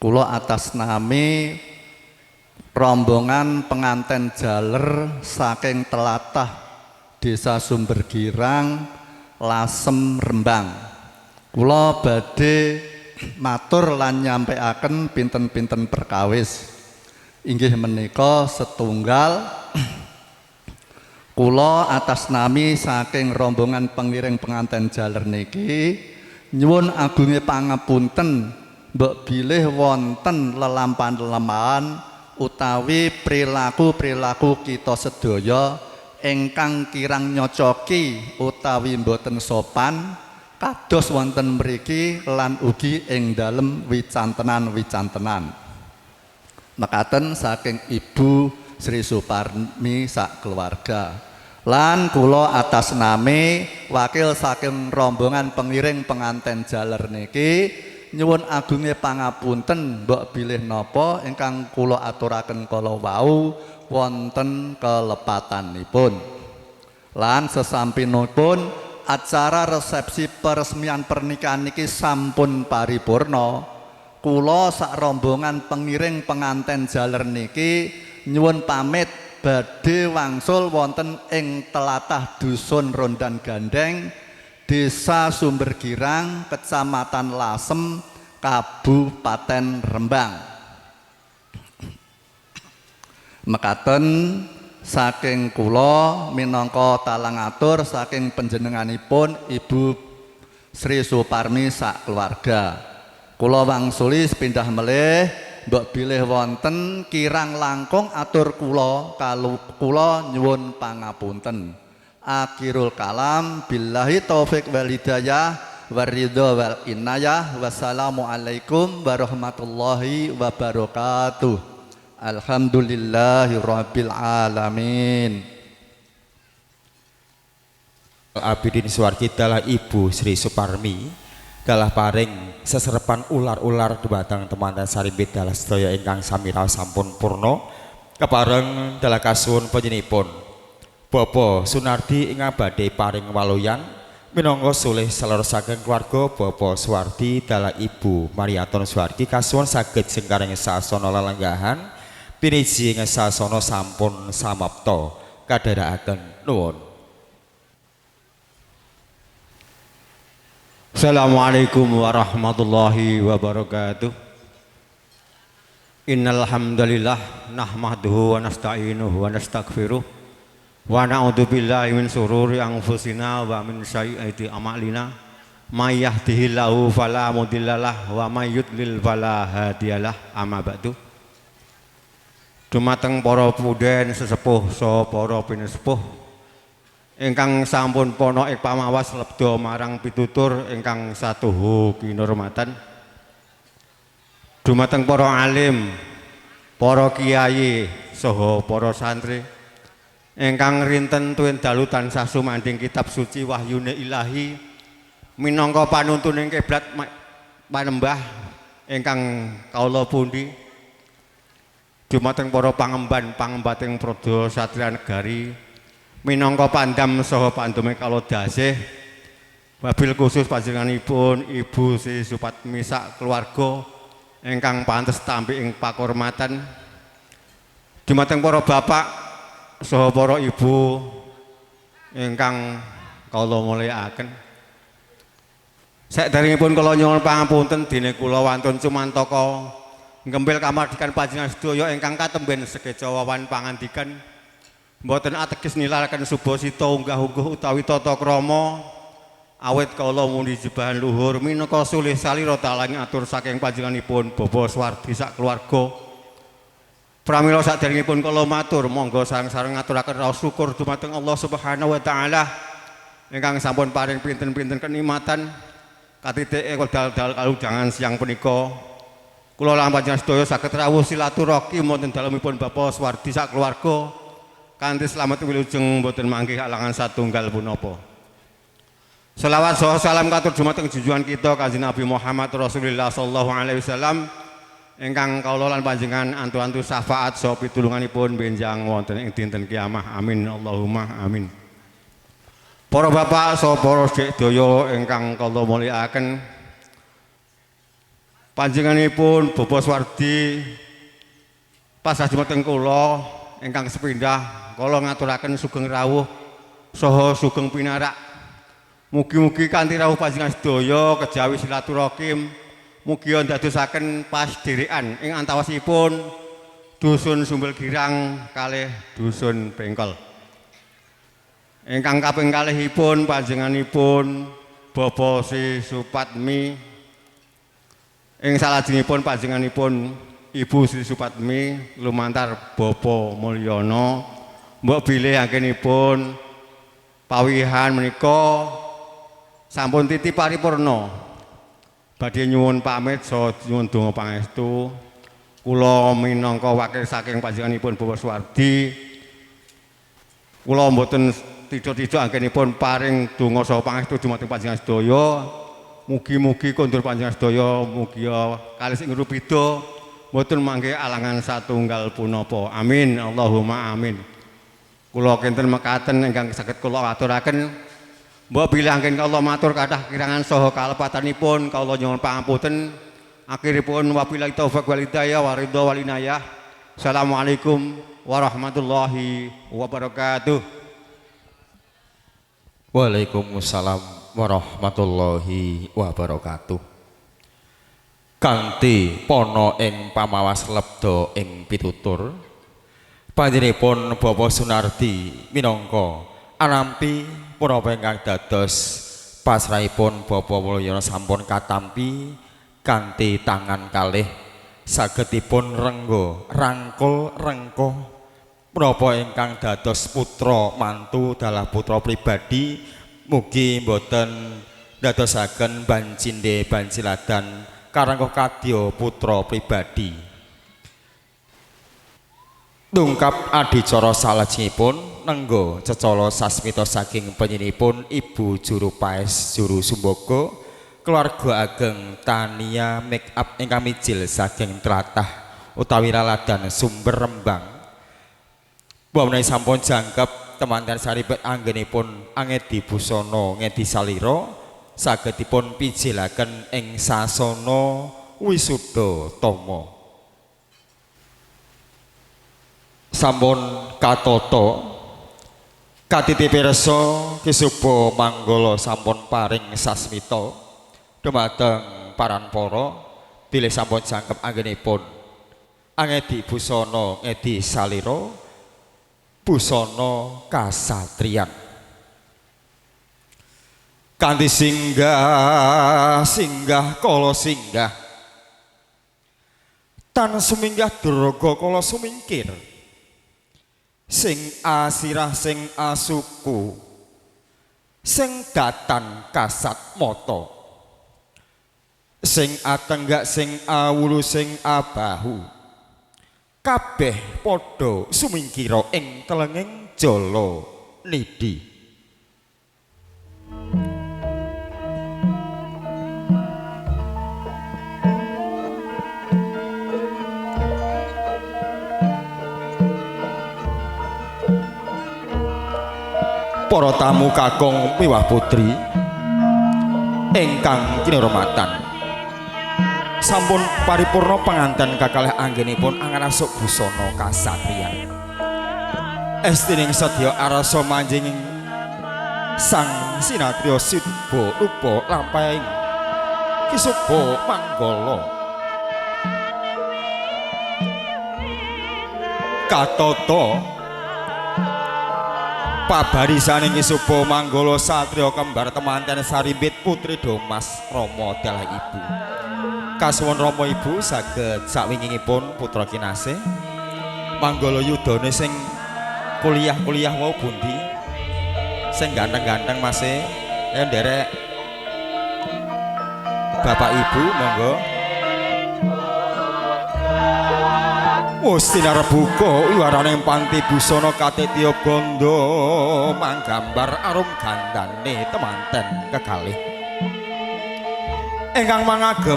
kula atas nami rombongan penganten jaler saking telatah Desa Sumbergirang, Lasem, Rembang. Kula badhe matur lan nyampaiaken pinten-pinten perkawis. Inggih menika setunggal kula atas nami saking rombongan pengiring penganten jaler niki nyuwun agunge pangapunten mbok bilih wonten lelampahan-lelampahan utawi perilaku-perilaku kita sedaya ingkang kirang nyocoki utawi mboten sopan kados wonten mriki lan ugi ing dalem wicantenan-wicantenan. Mekaten saking Ibu Sri Suparmi sak keluarga. Lan kula atas nami wakil saking rombongan pengiring penganten jaler niki nyuwun agunge pangapunten mbok bilih napa ingkang kula aturaken kala wau wonten kelepatanipun. Lan sesampinipun acara resepsi peresmian pernikahan niki sampun paripurna. Kula sak rombongan pengiring penganten jaler niki nyuwun pamit badhe wangsul wonten ing telatah Dusun Rondan Gandeng, Desa Sumbergirang, Kecamatan Lasem, Kabupaten Rembang. Mekaten saking kula minangka talangatur saking panjenenganipun Ibu Sri Suparmi sak keluarga. Kula wangsuli sepindah melih mbok bilih wonten kirang langkung atur kula kula nyuwun pangapunten. Akhirul kalam billahi taufik wal hidayah waridho wal inayah. Wassalamualaikum warahmatullahi wabarakatuh. Alhamdulillahi rabbil alamin. Abidin Suwardi dalah Ibu Sri Suparmi dalah paring seserepan ular-ular dumateng temanten sarimbit dalah sedaya ingkang sami raos sampun purna kepareng dalah kasuwun panjenenganipun Bapak Sunardi ing badhe paring waluyan minangka sulih salerosaken keluarga Bapak Suwardi dalah Ibu Mariaton Suwardi kasuwun saged sengkareng sasana lelenggahan piniji ing sasana sampun samapta kadherekaken nuwun. Assalamualaikum warahmatullahi wabarakatuh. Innal hamdalillah nahmaduhu wa nasta'inuhu wa nastaghfiruh wa na'udzu billahi min syururi anfusina wa min sayyiati a'malina may yahdihillahu fala mudhillalah wa may yudlil fala hadiyalah. Amma ba'du. Dumateng para pundhen sesepuh saha para pinesepuh ingkang sampun pono ing pamawas lebda marang pitutur ingkang satuhu kinurmatan. Dumateng para alim, para kiai saha para santri ingkang rinten tuwin dalu tansah sumandhing kitab suci wahyune Ilahi minangka panuntuning kiblat panembah ingkang kawula pundi. Dumateng para pangemban pangembating Prada Satria Negari minangka pandam saha pandume kala dasih wabil khusus panjenenganipun Ibu Sri Suparmi sak keluarga ingkang pantes tampi ing pakurmatan. Dumateng para bapak saha para ibu ingkang kala mulyakaken. Saderengipun kula nyuwun pangapunten dene kula wantun cumantaka ngempil kamardikan panjenengan sedaya ingkang katemben sekeca wawan pangandikan. Mboten ateges nilaraken subasita unggah-ungguh utawi tata krama awit kala mundi jebahan luhur minangka sulih salira talang atur saking panjenenganipun Bapak Suwardi sak keluarga. Pramila saderengipun kala matur monggo sareng-sareng ngaturaken raos syukur dumateng Allah Subhanahu wa taala ingkang sampun paring pinten-pinten kenikmatan katitik dal-dal kalunjangan siang punika. Kula lan panjenengan sedaya saged rawuh silaturahmi wonten dalemipun Bapak Suwardi sak keluarga. Kanthi slamet wilujeng boten manggih halangan satunggal punapa. Selawat saha salam katur dumateng junjungan kita Kanjeng Nabi Muhammad Rasulullah sallallahu alaihi wasallam ingkang kawula lan panjenengan antu-antu syafaat saha pitulunganipun benjang wonten ing dinten kiamah. Amin Allahumma amin. Para bapak saha para sedaya ingkang kula mulyakaken, panjenenganipun Bapak Swardi pasajumeteng kula ingkang sepindah kula ngaturaken sugeng rawuh saha sugeng pinarak. Mugi-mugi kanthi rawuh panjenengan sedaya kejawi silaturahim mugi ndadosaken pasdherekan ing antawasipun dusun Sumbel Girang kalih dusun Bengkol. Ingkang kaping kalihipun panjenenganipun Bapak Sri Supatmi, ing salajengipun panjenenganipun Ibu Sri Supatmi lumantar Bapak Mulyono, mbok bilih anggenipun pawihan menika sampun titip paripurna. Badhe nyuwun pamit saha nyuwun donga pangestu kula minangka wakil saking panjenenganipun Bapak Swardi. Kula mboten tidak anggenipun paring donga saha pangestu dumateng panjenengan sedaya. Mugi-mugi kondur panjenengan sedaya mugi kalih sing ngrupida mboten mangke alangan satunggal punapa. Amin. Allahumma amin. Kula kinten mekaten ingkang saged kula aturaken. Mbok bilih anggen kula matur kathah kirangan saha kalepatanipun kula nyuwun pangapunten. Akhiripun wabillahi taufik wal hidayah wa ridha wal inayah. Assalamualaikum warahmatullahi wabarakatuh. Waalaikumsalam warahmatullahi wabarakatuh. Kanthi pono ing pamawas lebda ing pitutur panjenenganipun Bapak Sunardi minangka anampi punapa ingkang dados pasrahipun Bapak Mulyono sampun katampi kanthi tangan kalih sagedipun rengga rangkul rengkuh menapa ingkang dados putra mantu dalah putra pribadi mugi mboten dadosaken bancinde banciladan karangkuh kadya putra pribadi. Dungkap adicara salajengipun nengga cecala sasmita saking penyinipun Ibu Juru Paes Juru Sumbaga keluarga ageng Tania Make Up ingkang mijil saking tlatah utawi laladan Sumber Rembang. Bawene sampun jangkep temanten saribet anggenipun angedi busana ngedi salira sagedipun pijilaken ing sasana wisuda tama. Sampun katata katiti pirsa kisuba manggala sampun paring sasmita dumateng paranpara bilih sampun jangkep anggenipun angedi busana ngedi salira busana kasatriyan kanthi singgah kala singgah tan suminggah duraga kala sumingkir sing asirah sing asuku sing datan kasat mata sing atenggak sing awulu sing abahu kabeh padha sumingkira ing telenging jala nidi. Para tamu kakung miwah putri ingkang kinurmatan, sampun paripurna panganten kakalih anggenipun anganasuk busana kasatriyan. Estining sedya arasa manjing sang sinatriya sidba rupa lampahing kisuba manggala. Katata pabarisaning kisuba manggala satriya kembar temanten sarimbit putri Domas Rama dalah ibu. Kasuwun Rama Ibu saged sawingingipun putra kinasih manggala yudane sing kuliah wau bundi sing ganteng-ganteng Mas nderek Bapak Ibu monggo wis tinarep buka wiwaraning panti busana katitya bondo manggambar arum gandane temanten kekalih ingkang mangagem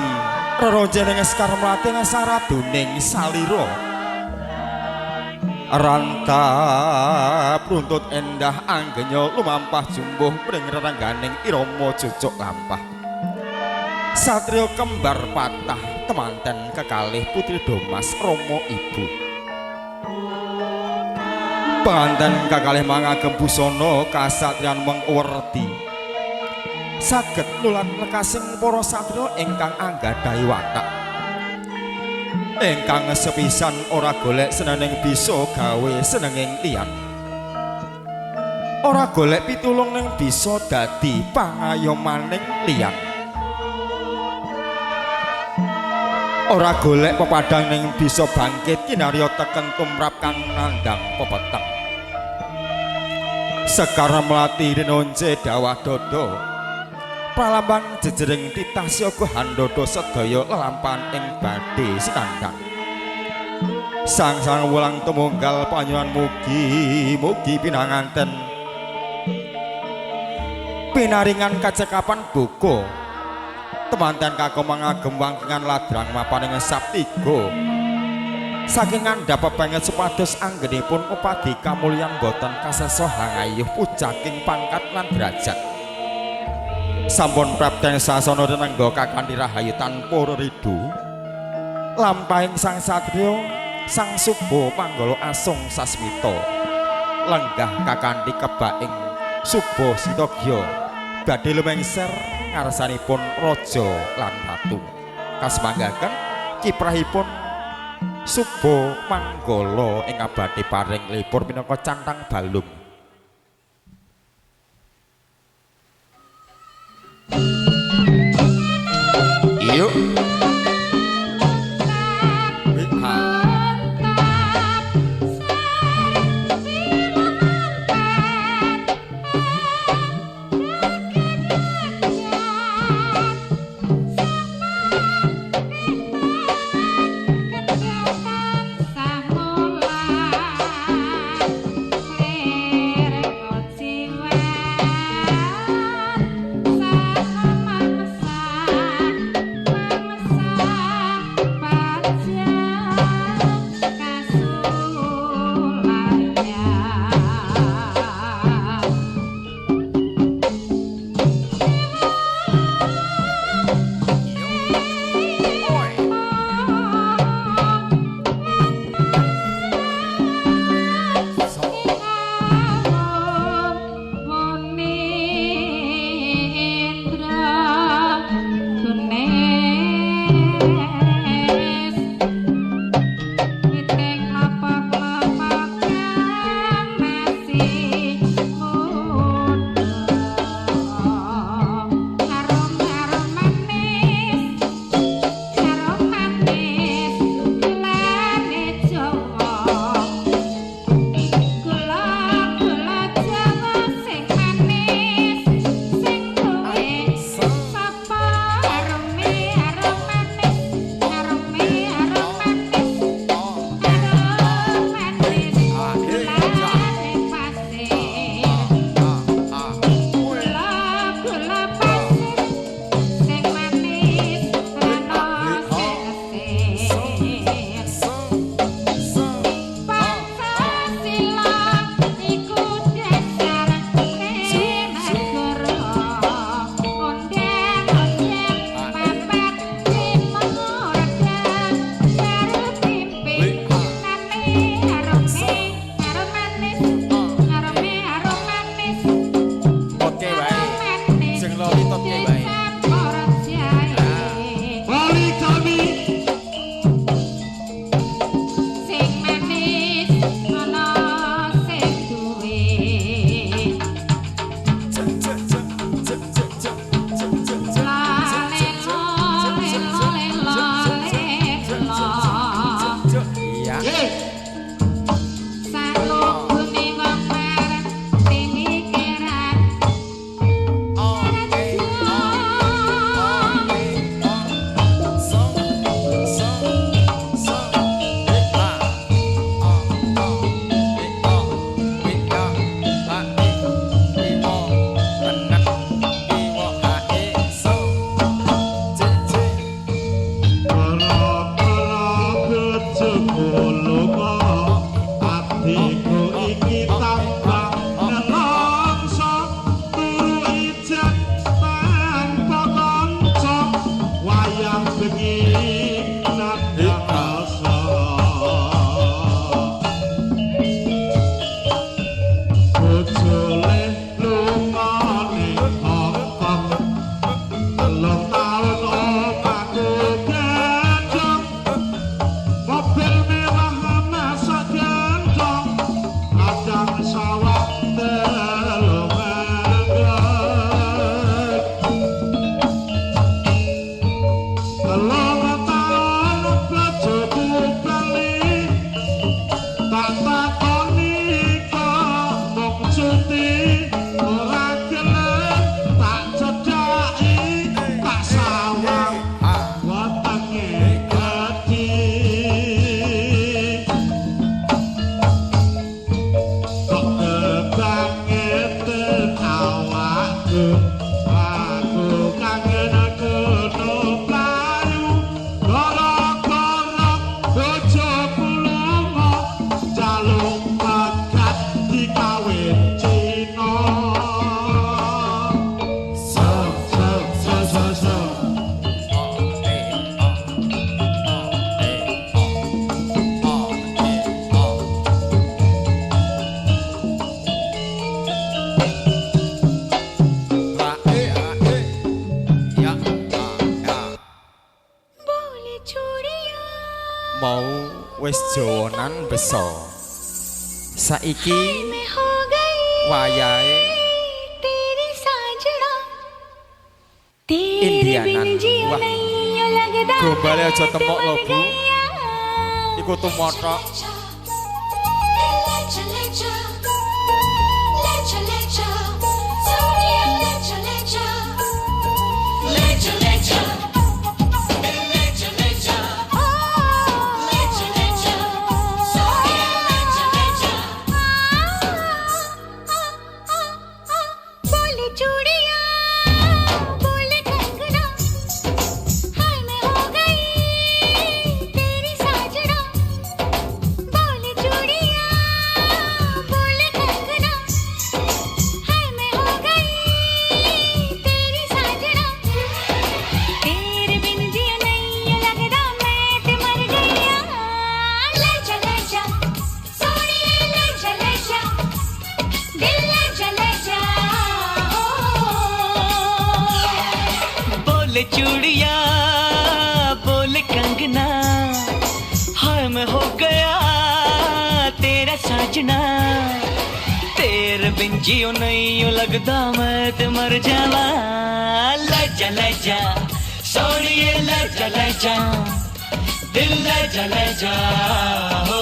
rerojening Sekar Mlating saraduning salira ranta pruntut endah anggenyo lumampah jumbuh mring rerengganing irama cucuk lampah satrio kembar patah temanten kekalih putri Domas Rama ibu penganten kekalih mangagem busana kasatriyan mengwerti saged nulan lekasing para satria ingkang anggadhahi watak ingkang sepisan ora golek senenging bisa gawe senenging liyan ora golek pitulung ning bisa dadi pangayomaning liyan ora golek pepadang ning bisa bangkit kinarya teken tumrap kang nandhang pepeteng sekar melati rinonce dawah dodo pralambang jejering titah siaga handada sedaya lelampahan ing badhe sinandhang sang wulang tumunggal panyuwun mugi pinanganten pinaringan kacekapan buka temanten kakung mangagem wangkingan ladrang mapaning saptiga saking ngandhap pepenget supados anggenipun upadi kamulyan boten kasesa hangayuh pujaking pangkat lan derajat sampun prapten sasana renengga kakanthi rahayu tanpa ridu lampahing sang satriya sang suba panggala asung sasmita lenggah kakanthi kebaing suba sitagya badhe lumengser ngarsanipun raja lan ratu kasmanggaken kiprahipun suba manggala ing abadi paring lipur minangka cantang balung yuk mau wis jawanan beso. Saiki wayahe Indianan. Wah, gombale aja temok lho Bu, iku tumotok. चूड़िया बोल कंगना हाय मैं हो गया तेरा साजना तेरे बिन जियो नहीं लगता मैं ते मर जावा ले जा सोनिए ले जा दिल ले जा हो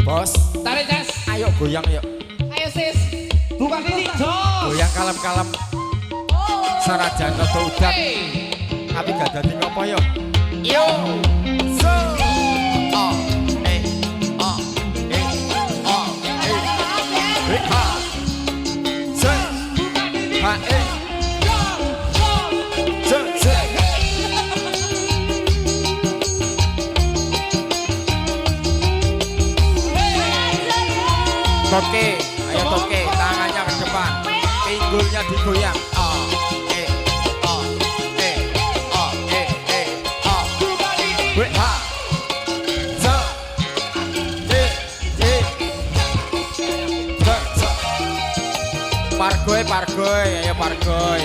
Bos, Tarik jas. ayo goyang yuk. Ayo sis. Buka diri. Jos. Goyang kalem-kalem. Sarajan rada udan. Tapi gak dadi ngopo yuk. Yo. So. Oh. Oh. Oh. Ha. So. Ha. So. So. Toke, ayo toke, tangannya ke depan, pinggulnya digoyang. Oh, oh, oh, oh. Wait, ha, so, so. Pargoy, ayo pargoy.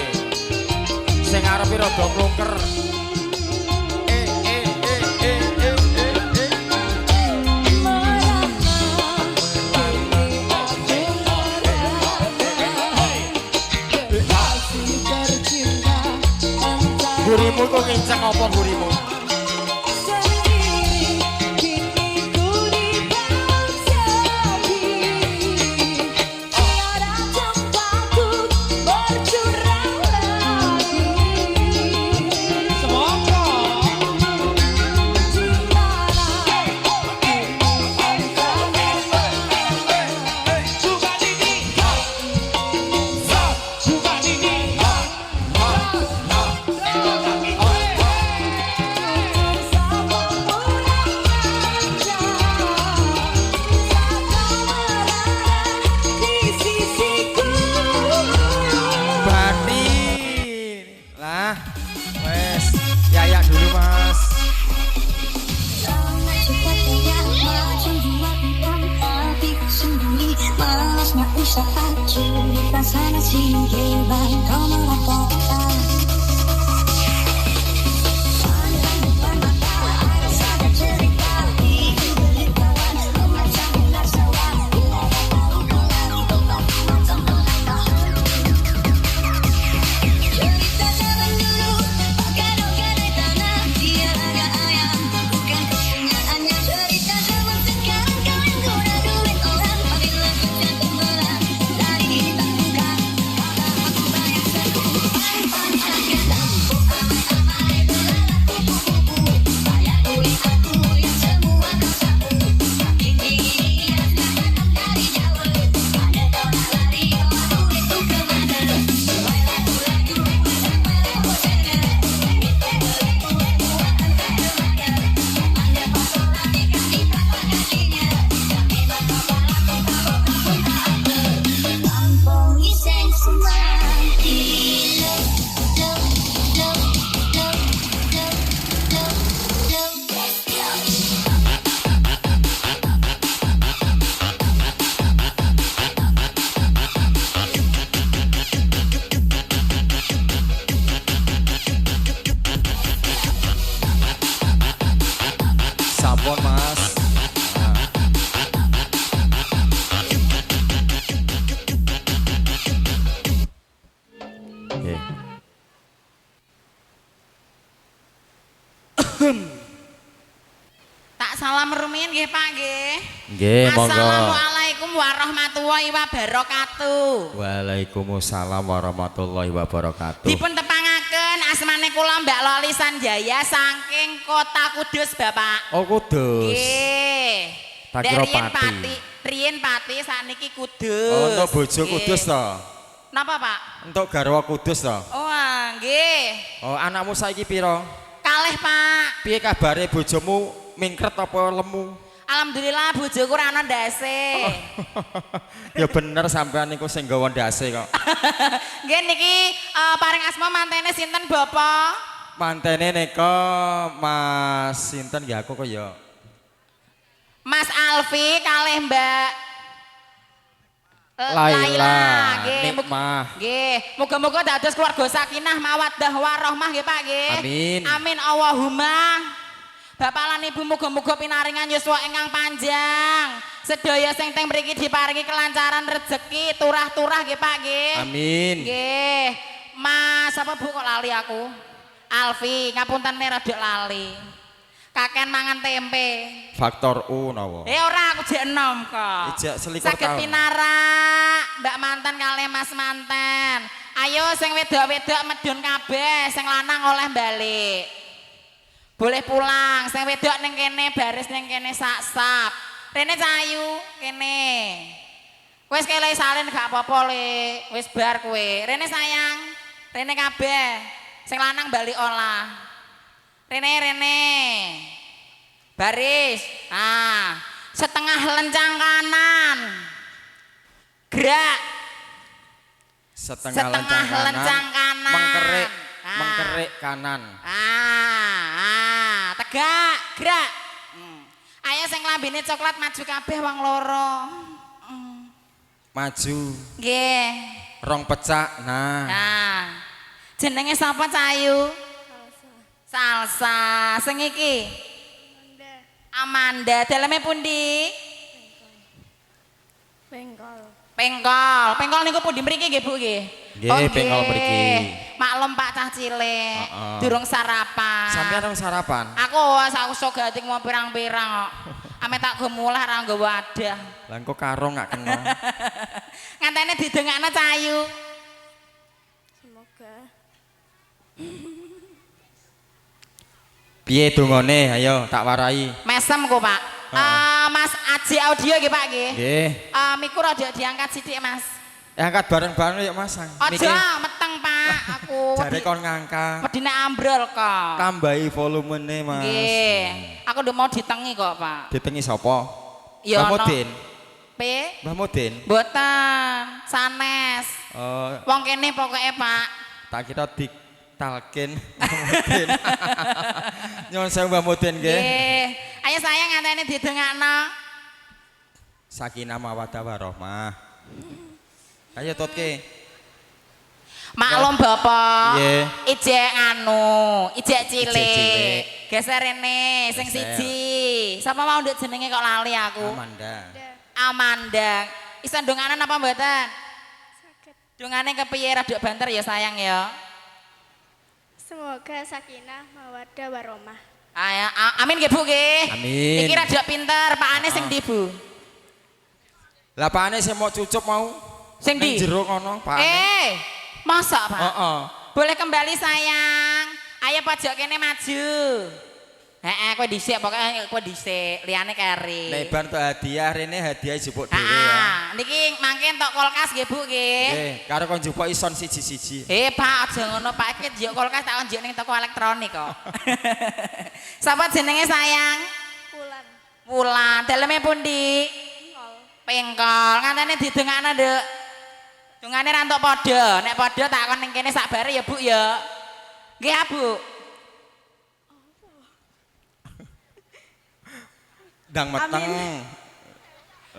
Sing arepe rada mlungker. Gurimu kok ngincang apa gurimu? Tak salam rumiyin nggih Pak nggih. Nggih, monggo. Assalamualaikum warahmatullahi wabarakatuh. Waalaikumsalam warahmatullahi wabarakatuh. Dipun tepangaken asmane kula Mbak Loli Sanjaya saking Kota Kudus Bapak. Oh Kudus. Nggih. Tak kira Riyen Pati. Riyen Pati saniki Kudus. Oh, untuk bojo Nggih. Kudus to. Napa Pak? Untuk garwa Kudus to. Oh nggih. Oh, anakmu saiki pira? Kalih Pak. Piye kabare bojomu mingkret apa lemu? Alhamdulillah bojoku ora ana ndase. Ya bener sampean niku sing nggawa ndase kok. Nggih niki paring asma mantene sinten Bapak? Mantene nika Mas sinten ya aku kok ya. Mas Alfi kalih Mbak Laila, nggih. Nikmah. Nggih, muga-muga dados keluarga sakinah mawaddah warahmah nggih Pak nggih. Amin. Amin Allahumma. Bapak lan Ibu muga-muga pinaringan yuswa ingkang panjang. Sedaya sing teng mriki diparingi kelancaran rezeki, turah-turah nggih Pak nggih. Amin. Nggih. Mas apa Bu kok lali aku? Alfi, ngapunten rada lali. Kaken mangan tempe. Faktor U napa? Ora aku jek enom kok. Ijak selikur Saged tahun. pinarak Mbak manten kalih Mas manten. Ayo sing wedok-wedok medun kabeh, sing lanang oleh balik. Boleh pulang, sing wedok ning kene baris ning kene sak-sak. Rene cayu kene. Wis kele salin gak apa-apa Le, wis bar kowe. Rene sayang, rene kabeh. Sing lanang balik olah. Rene baris setengah lencang kanan gerak setengah lencang kanan mengkerik kanan tegak gerak ayo sing lambene coklat maju kabeh wong loro maju nggih rong pecak nah jenenge sapa Cayu? Salsa, sing iki? Amanda, daleme pundi? Pengkol niku pundi mriki nggih Bu nggih? Nggih, pengkol mriki. Maklum Pak cah cilik, durung sarapan. Sampeyan durung sarapan? Aku sok gating mau pirang-pirang kok. Ame tak go mulih ra nggawa wadah. Lah engko karo gak kena. Ngantene didengakno Cayu. Semoga Piye dongane? Ayo tak warai. Mesem kok Pak. Mas Aji Audio nggih Pak nggih. Nggih. Miku rada diangkat sithik Mas. Angkat bareng-bareng yuk Mas. Aja meteng Pak. Aku jare kon ngangkat. Wedine ambrol kok. Tambahi volumene Mas. Nggih. Aku udah mau ditengi kok Pak. Ditengi sapa? Ya Mbah Mudin. Mbah Mudin. Mboten, sanes. Oh. Wong kene pokoke Pak. Tak kira ditalkin Mudin. Nyuwun sewu Mbah Mudin nggih. Nggih. Ayo sayang nganteni didengakno. Sakinah mawaddah warahmah. Ayo tutke. Maklum Bapak. Nggih. Ijek ijek cilik. Geser rene sing siji. Sapa mau nduk jenenge kok lali aku? Amanda. Iso ndonganen apa mboten? sakit. Dongane kepiye rada banter ya sayang ya. Semoga sakinah mawaddah warahmah. Amin nggih Bu nggih. Amin. Iki rada pinter, pakane sing ndi Bu? Lah pakane sing mau cucup mau. Sing ndi? Ning jero kono pakane. Masa Pak? Heeh. Boleh kembali sayang. Ayo pojok kene maju. Kowe dhisik pokoke kowe dhisik, liyane keri. Nek bar tok hadiah rene hadiah jupuk dhewe ya. Niki mangke entuk kulkas nggih Bu nggih. Nggih, karo kon jupuk ison siji-siji. Pak aja ngono Pak, iki njuk kulkas tak njuk ning toko elektronik kok. Sapa jenenge sayang? Wulan. Daleme pundi? Pengkol. Ngantene didengakno, Nduk. Dungane ra entuk padha. Nek padha tak kon ning kene sakbare ya Bu ya. Nggih ya Bu. Dang meteng.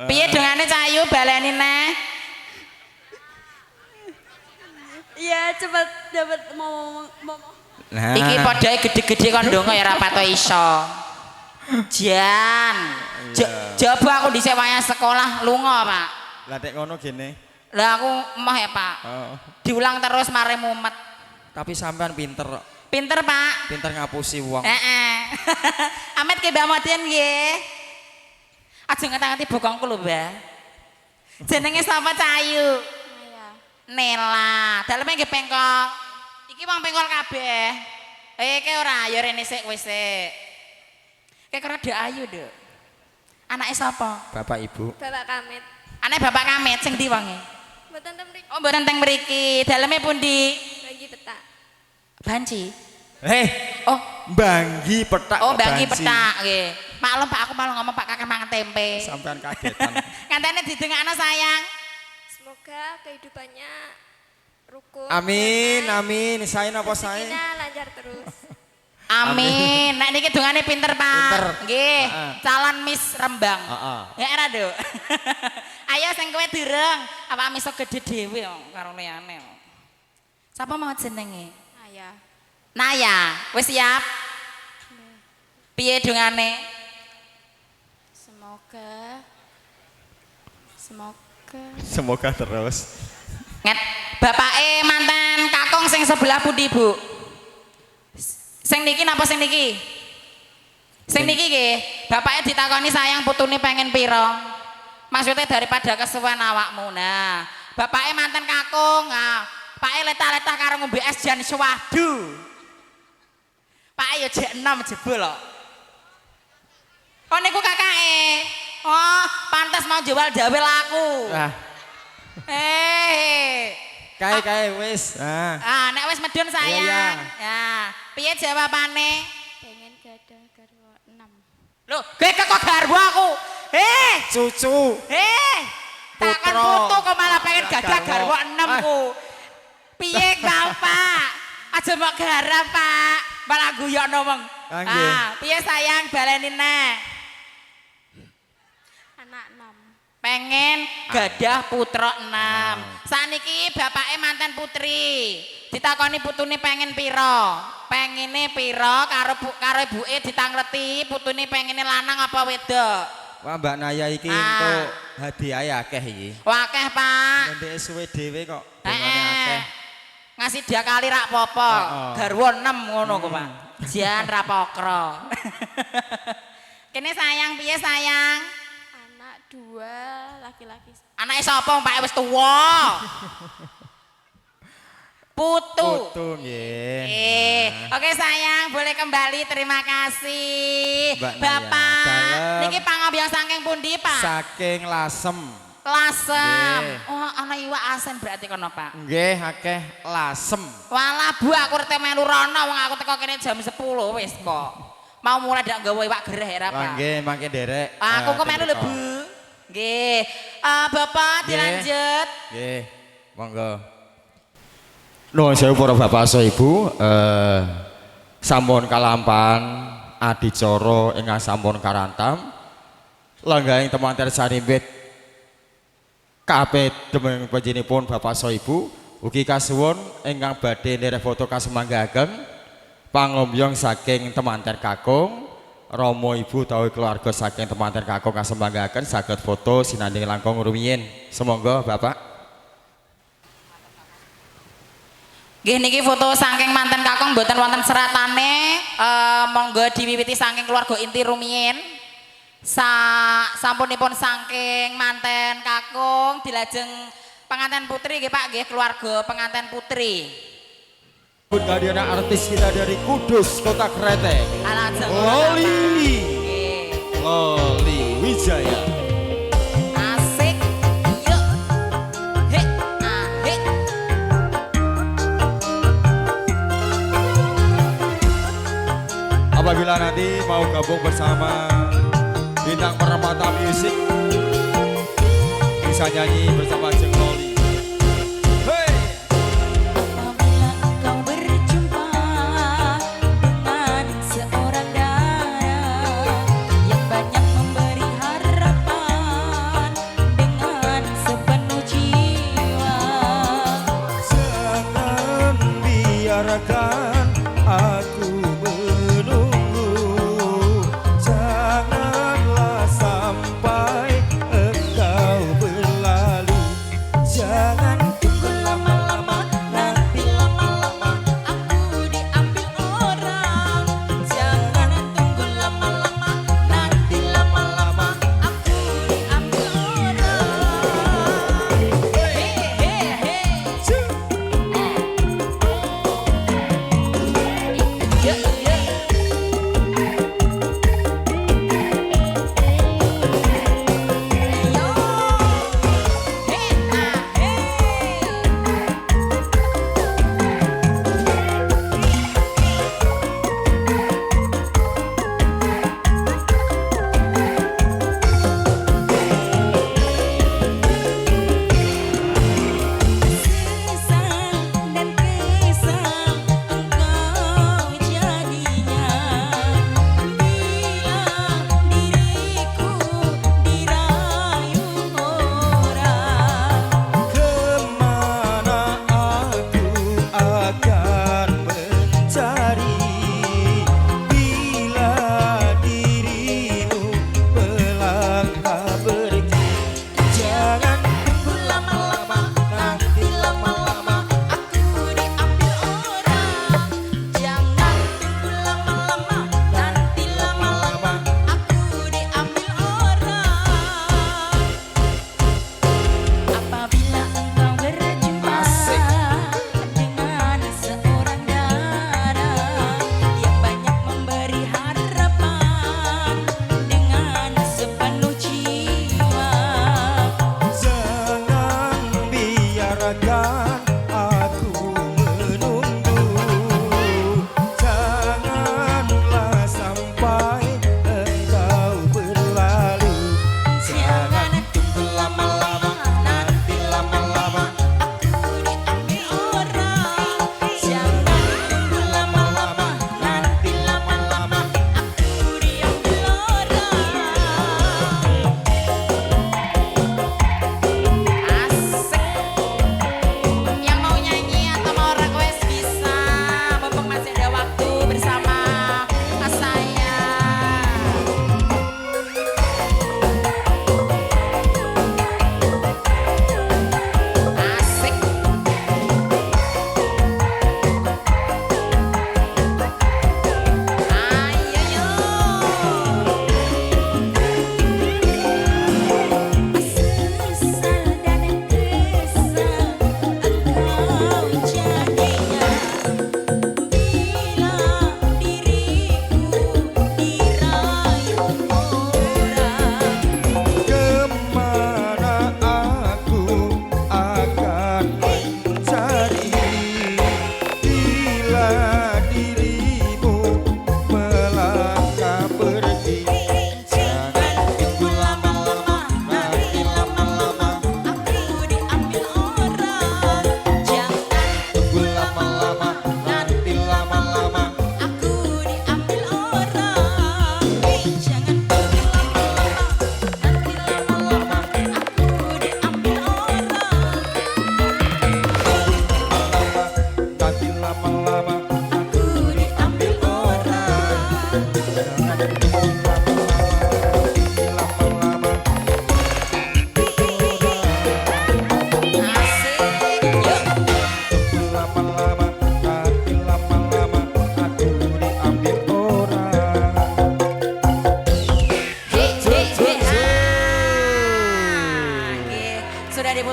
Piye dongane Cayu baleni neh? Iya cepat dapat mau. Nah. Iki padhae gede-gede kon ndonga ya ora pato iso. Jan. Jaba aku dhisik wayah sekolah lunga, Pak. Lah nek ngono gene. Lah aku emoh ya, Pak. Diulang terus mare mumet. Tapi sampean pinter kok. Pinter, Pak. Pinter ngapusi wong. Amit ke Mbak Modin nggih. Aja ngerti bokongku lho, Mbak. Jenenge sapa Cahayu? Nela. Daleme nggih pengkol. Iki wong pengkol kabeh. Iki ora ya rene sik wis sik. Kayak rada ayu, Duk. Anake sapa? Bapak Ibu. Bapak Kamit. Anake Bapak Kamit sing ndi wonge? Mboten ten mriki. Oh, mboten teng mriki. Daleme pundi? Bagi petak. Banci. Oh, banggi petak. Oh, kok banggi banci. petak nggih. Maklum Pak, aku malah ngomong Pak Kakek mangan tempe. Sampean kagetan. Kantene didengakno sayang. Semoga kehidupannya rukun. Amin, amin. Saya napa saya? Rezekinya lancar terus. Amin. Nek niki dongane pinter, Pak. Pinter. Nggih. Calon Miss Rembang. Heeh. Ya era, Duk. Ayo sing kowe durung, apa iso gede dhewe karo liyane. Sapa mau jenenge? Ayah. Naya, wis siap? Piye dongane? Semoga terus. Nget, bapake mantan kakung sing sebelah pundi, Bu? Sing niki napa sing niki? Sing niki nggih, bapake ditakoni sayang putune pengen pira? Maksudnya daripada kesuwen awakmu. Nah, bapake mantan kakung, pake letah-letah karo ngombe es jan swadu. Pake ya jek 6 jebul kok. Oh niku kakake. Oh, pantas mau jual jawel aku. Kae wis. Nek wis medun sayang. Iya. Ya, piye jawabane? Pengen gadah garwa 6. Loh, kowe kok garwa aku? Cucu. Takkan putu kok malah pengen gadah garwa 6 ku. Piye Bapak? Aja mbok garap, Pak. Malah guyokno wong. Piye sayang baleni neh? Anak 6. Pengen gadah putra 6. Saniki bapake mantan putri. Ditakoni putune pengen pira? Pengene pira karo ibuke ditangleti putune pengene lanang apa wedok? Wah, Mbak Naya iki entuk hadiah akeh iki. Akeh, Pak. Ndek suwe dhewe kok dongane akeh. Ngasih dia kali rak popo. Garwa 6 ngono kok, Pak. Jan ra pokro. Kene sayang piye sayang? Anak 2 laki-laki. Anake sapa Pak wis tuwa? Putu. Putu nggih. Oke sayang, boleh kembali. Terima kasih. Mbak Naya, Bapak, dalem. niki pangombyong saking pundi, Pak? Saking Lasem. Lasem. Nggih. Oh, ana iwak asin berarti kono, Pak. Nggih, akeh Lasem. Walah, Bu, aku rete melu rono wong aku teko kene jam 10 wis kok. Mau mulai dak nggawa iwak gereh ya, Pak. Nggih, mangke nderek. Aku kok melu lho, Bu. Nggih. Bapak dilanjut. Nggih. Monggo. Nuwun sewu para bapak so ibu, sampun kalampan adicara ingkang sampun karantam. Lenggahing temanten sarimbit kabeh demen panjenenganipun bapak so ibu, ugi kasuwun ingkang badhe nderek foto kasumanggaken pangombyong saking temanten kakung, Romo ibu utawi keluarga saking temanten kakung kasumanggaken saged foto sinanding langkung rumiyin. Semonggo Bapak. Nggih niki foto saking mantan kakung mboten wonten seratane, monggo diwiwiti saking keluarga inti rumiyin. Sampunipun saking manten kakung dilajeng pengantin putri nggih Pak nggih, keluarga pengantin putri. Pun kalian artis kita dari Kudus Kota Kreteng. Loli Wijaya. Asik. Yuk. Hek. Hek. Apabila nanti mau gabung bersama Bintang Permata Music, bisa nyanyi bersama Jeng Loli. Hey! Apabila engkau berjumpa dengan seorang dara yang banyak memberi harapan dengan sepenuh jiwa, Jangan biarkan aku menunggu, janganlah sampai engkau berlalu, jangan tunggu lama-lama, nanti lama-lama aku diambil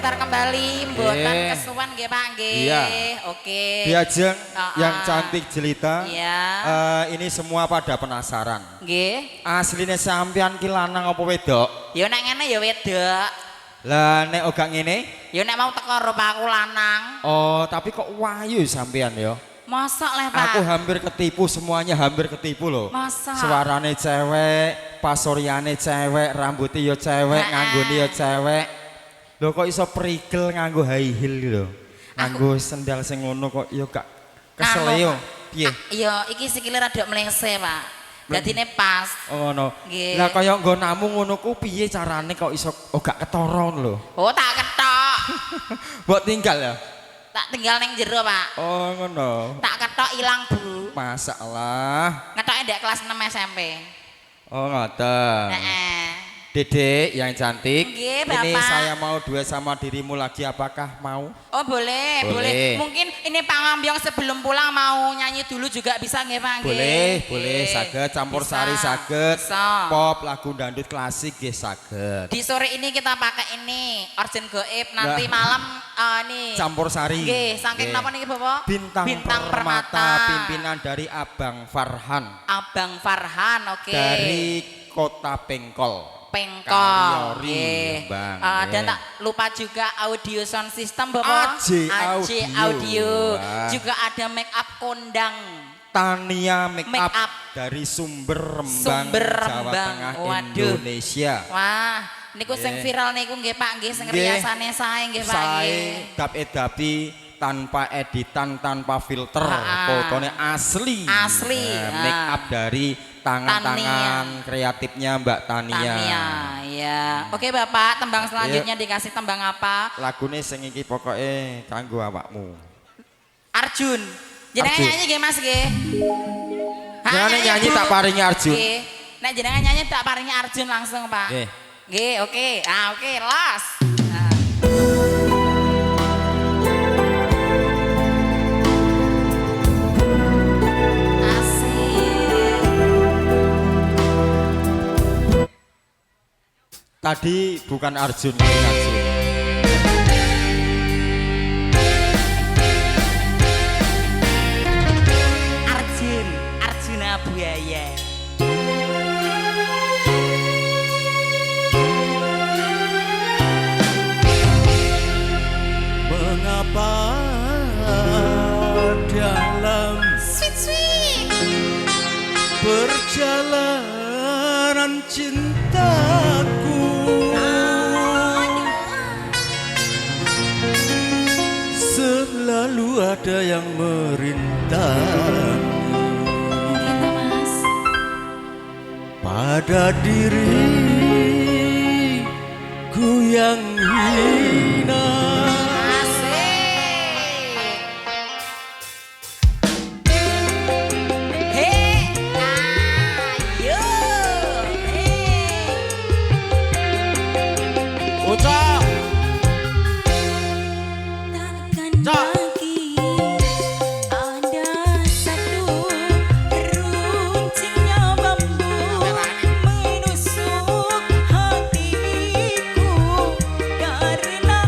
sebentar kembali mboten kesuwen nggih Pak nggih. Iya. Oke. Diajeng yang cantik jelita. Iya. Ini semua pada penasaran. Nggih. Asline sampean ki lanang apa wedok? Ya nek ngene ya wedok. Lah nek ora ngene? Ya nek mau teko rupaku lanang. Oh, tapi kok wayu sampean ya? Mosok le Pak. Aku hampir ketipu, semuanya hampir ketipu loh. Masa? Suarane cewek, pasoriane cewek, rambutnya ya cewek, nganggone ya cewek. Loh kok iso prigel nganggo high heel lho. Nganggo sendal sing ngono kok ya gak kesel yo. Piye? Iya, iki sikile rada mlengse, Pak. Dadine pas. Oh ngono. Nggih. Lah kaya nggonamu ngono ku piye carane kok iso gak ketara lho. Oh, tak ketok. Mbok tinggal ya? Tak tinggal neng jero, Pak. Oh ngono. Tak ketok ilang, Bu. Masalah. Ngetoknya ndek kelas 6 SMP. Oh ngoten. Heeh. Dedek yang cantik. Nggih, Ini Bapak. saya mau duet sama dirimu lagi, apakah mau? Oh boleh, Boleh. Mungkin ini Pak Ngambyong sebelum pulang mau nyanyi dulu juga bisa nggih Pak? Boleh, saged campur Bisa. sari saged. Bisa. Pop lagu dangdut klasik nggih saged. Di sore ini kita pakai ini Orjen Goib, nanti Lah. malam nih. Campur sari. Nggih, saking Nggih. napa niki Bapak? Bintang, Permata. pimpinan dari Abang Farhan Abang Farhan, oke. dari Kota Pengkol. Pengkol. Kaliori, Nggih. Bang. Dan Nggih. tak lupa juga audio sound system Bapak. AJ Audio. Wah. Juga ada make up kondang. Tania Make Make Up up. dari Sumber Rembang, Sumber Jawa Rembang. Tengah, Waduh. Indonesia. Wah, niku sing Nggih. viral niku nggih Pak nggih sing Nggih. riasane sae nggih Pak nggih. Saya dap-edapi tanpa editan, tanpa filter, Ha-ha. fotonya asli. Asli, Make up dari tangan-tangan Tania. kreatifnya Mbak Tania. Tania, ya. Oke Bapak, tembang selanjutnya dikasih tembang apa? Lagune sing iki pokoke kanggo awakmu. Arjun. Jenengan Arjun. nyanyi nggih Mas nggih? Ha, Jangan nyanyi Bu. tak paringi Arjun. Nggih. Nek jenengan nyanyi tak paringi Arjun langsung, Pak. Nggih. Nggih, oke. Ah, oke, los. Nah. Tadi bukan Arjun, ini Arjun. Arjun, Arjuna buaya. Mengapa dalam perjalanan cintaku selalu ada yang merintangi pada diriku yang hina. Menusuk hatiku karena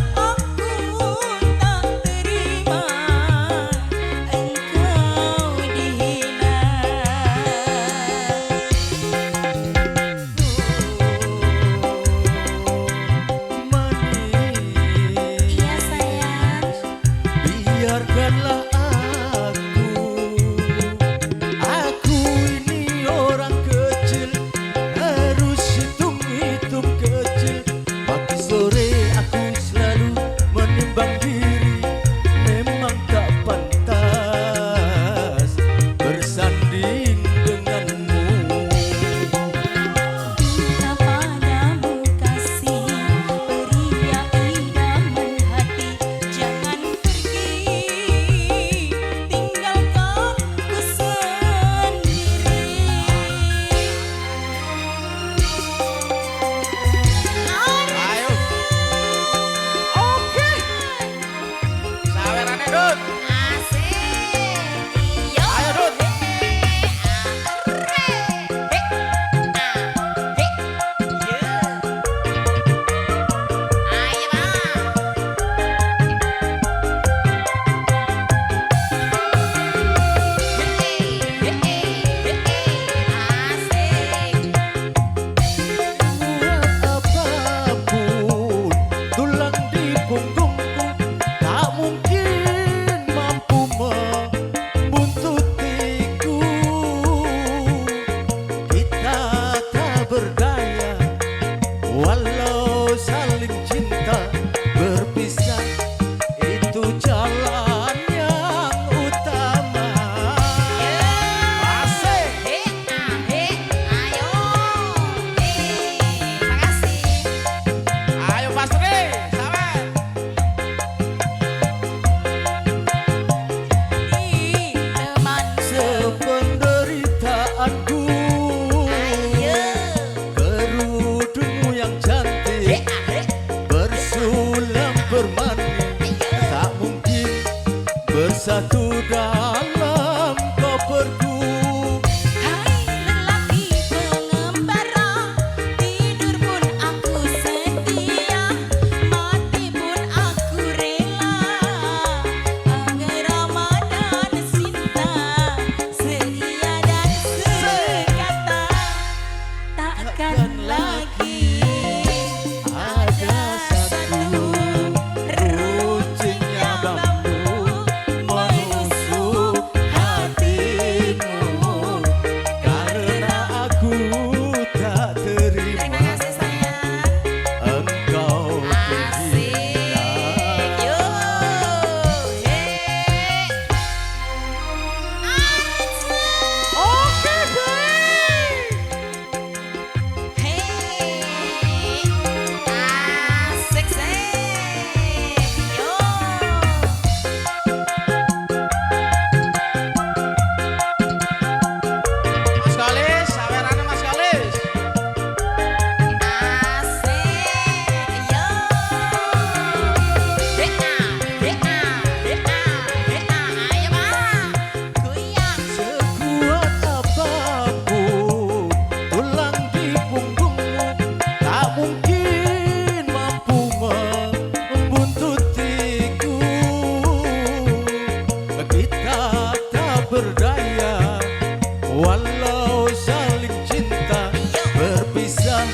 Walau saling cinta berpisah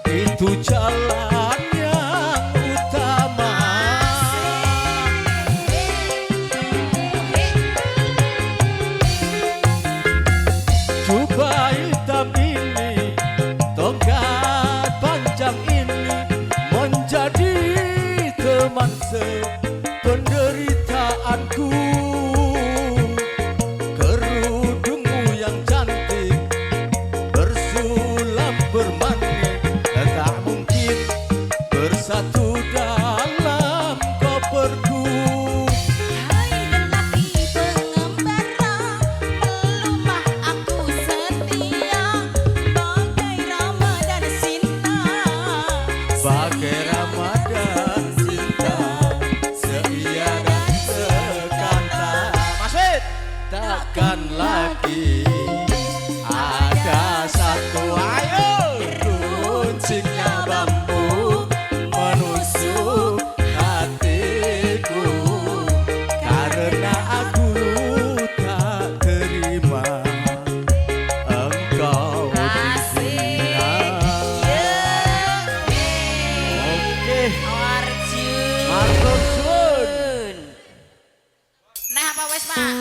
itu jalan yang utama. Jubah hitam ini, tongkat panjang ini menjadi teman sependeritaanku. Kerudungmu yang cantik bersulam bermani, tak mungkin bersatu dalam koperku. Hai lelaki pengembara, melumah aku setia, bagai Ramadan cinta, Bagai Ramadan cinta, setia dan sekanta. Masih takkan lagi ada satu, ayo runcingnya bambu menusuk hatiku, karena aku tak terima engkau dihina. Oke, matur suwun. Nah apa wes Pak?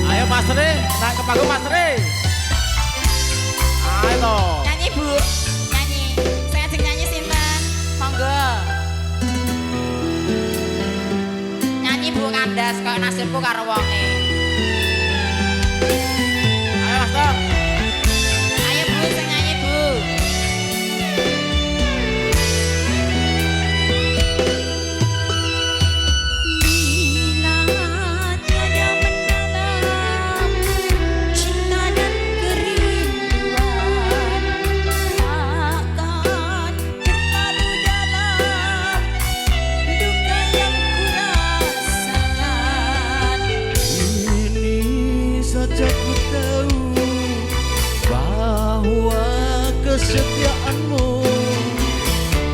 Ayo Mas Re, nak ke panggung Mas Re. Ayo toh. Nyanyi Bu, nyanyi. Saya ajeng nyanyi sinten? Monggo. Nyanyi Bu kandas kok nasibku karo wonge. Ayo Mas Toh. Ayo Bu, sing nyanyi Bu. bila tiada mendalam cinta dan kerinduan, takkan terlalu dalam duka yang kurasakan. Ini saja ku tahu bahwa kesetiaanmu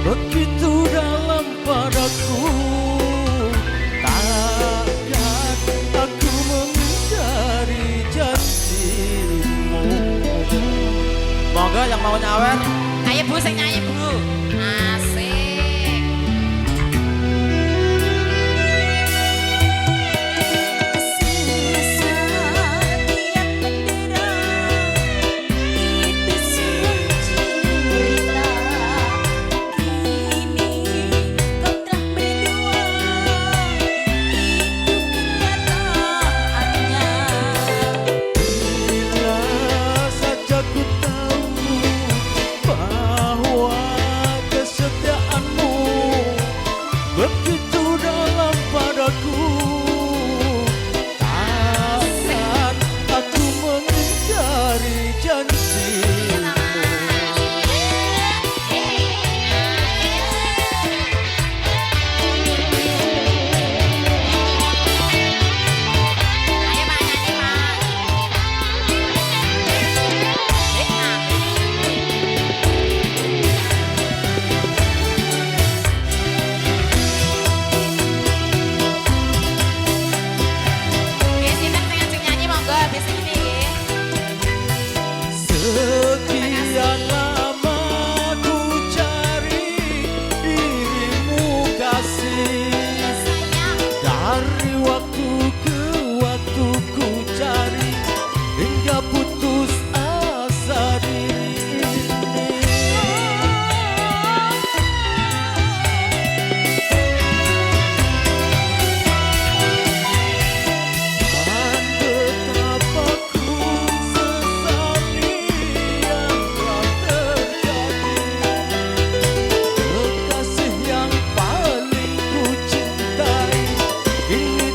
begitu dalam padaku. Takkan aku mengingkari janjimu. Monggo yang mau nyawer. Ayo Bu, sing nyanyi Bu. Asik. Semasa tiap mendera itu cerita, kini kau telah berdua, itu kenyataannya. Bila saja ku tahu bahwa kesetiaanmu begitu dalam padaku, takkan aku mengingkari janjimu. Ayo Pak, nyanyi Pak. Oke, sinten sing ajeng nyanyi monggo habis ini nggih. Sekian lama ku cari dirimu kasih, dari waktu ke waktu ku cari hingga putus asa diri ini. Dan betapa ku sesali yang telah terjadi. Kekasih yang paling ku cintai kini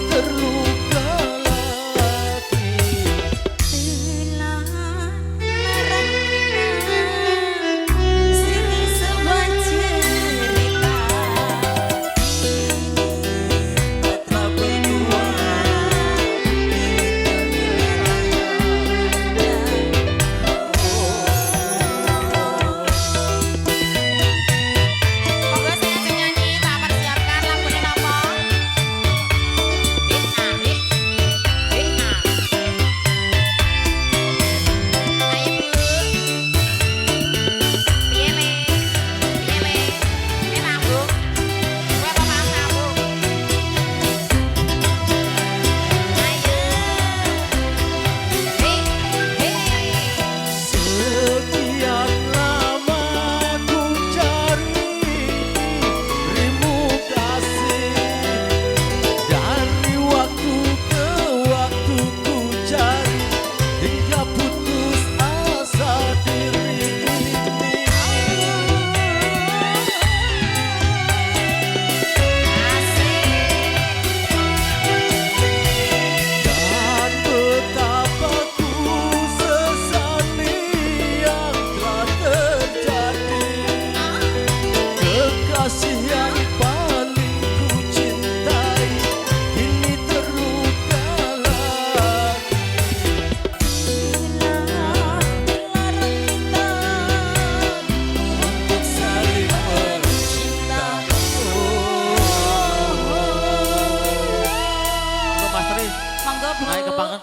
Naik kepangan.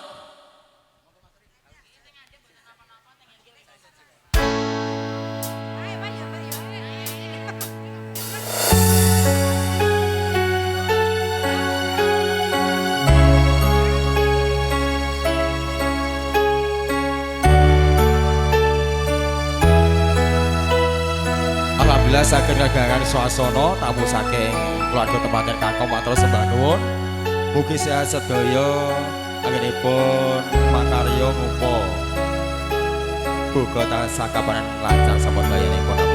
Alhamdulillah saking regangan swasana tamu saking keluarga tempaten Kakung matur sembah nuwun. Mugi sehat sedaya anggenipun makarya ngupa. Buka tansah kapanan lancar sampun bayanipun.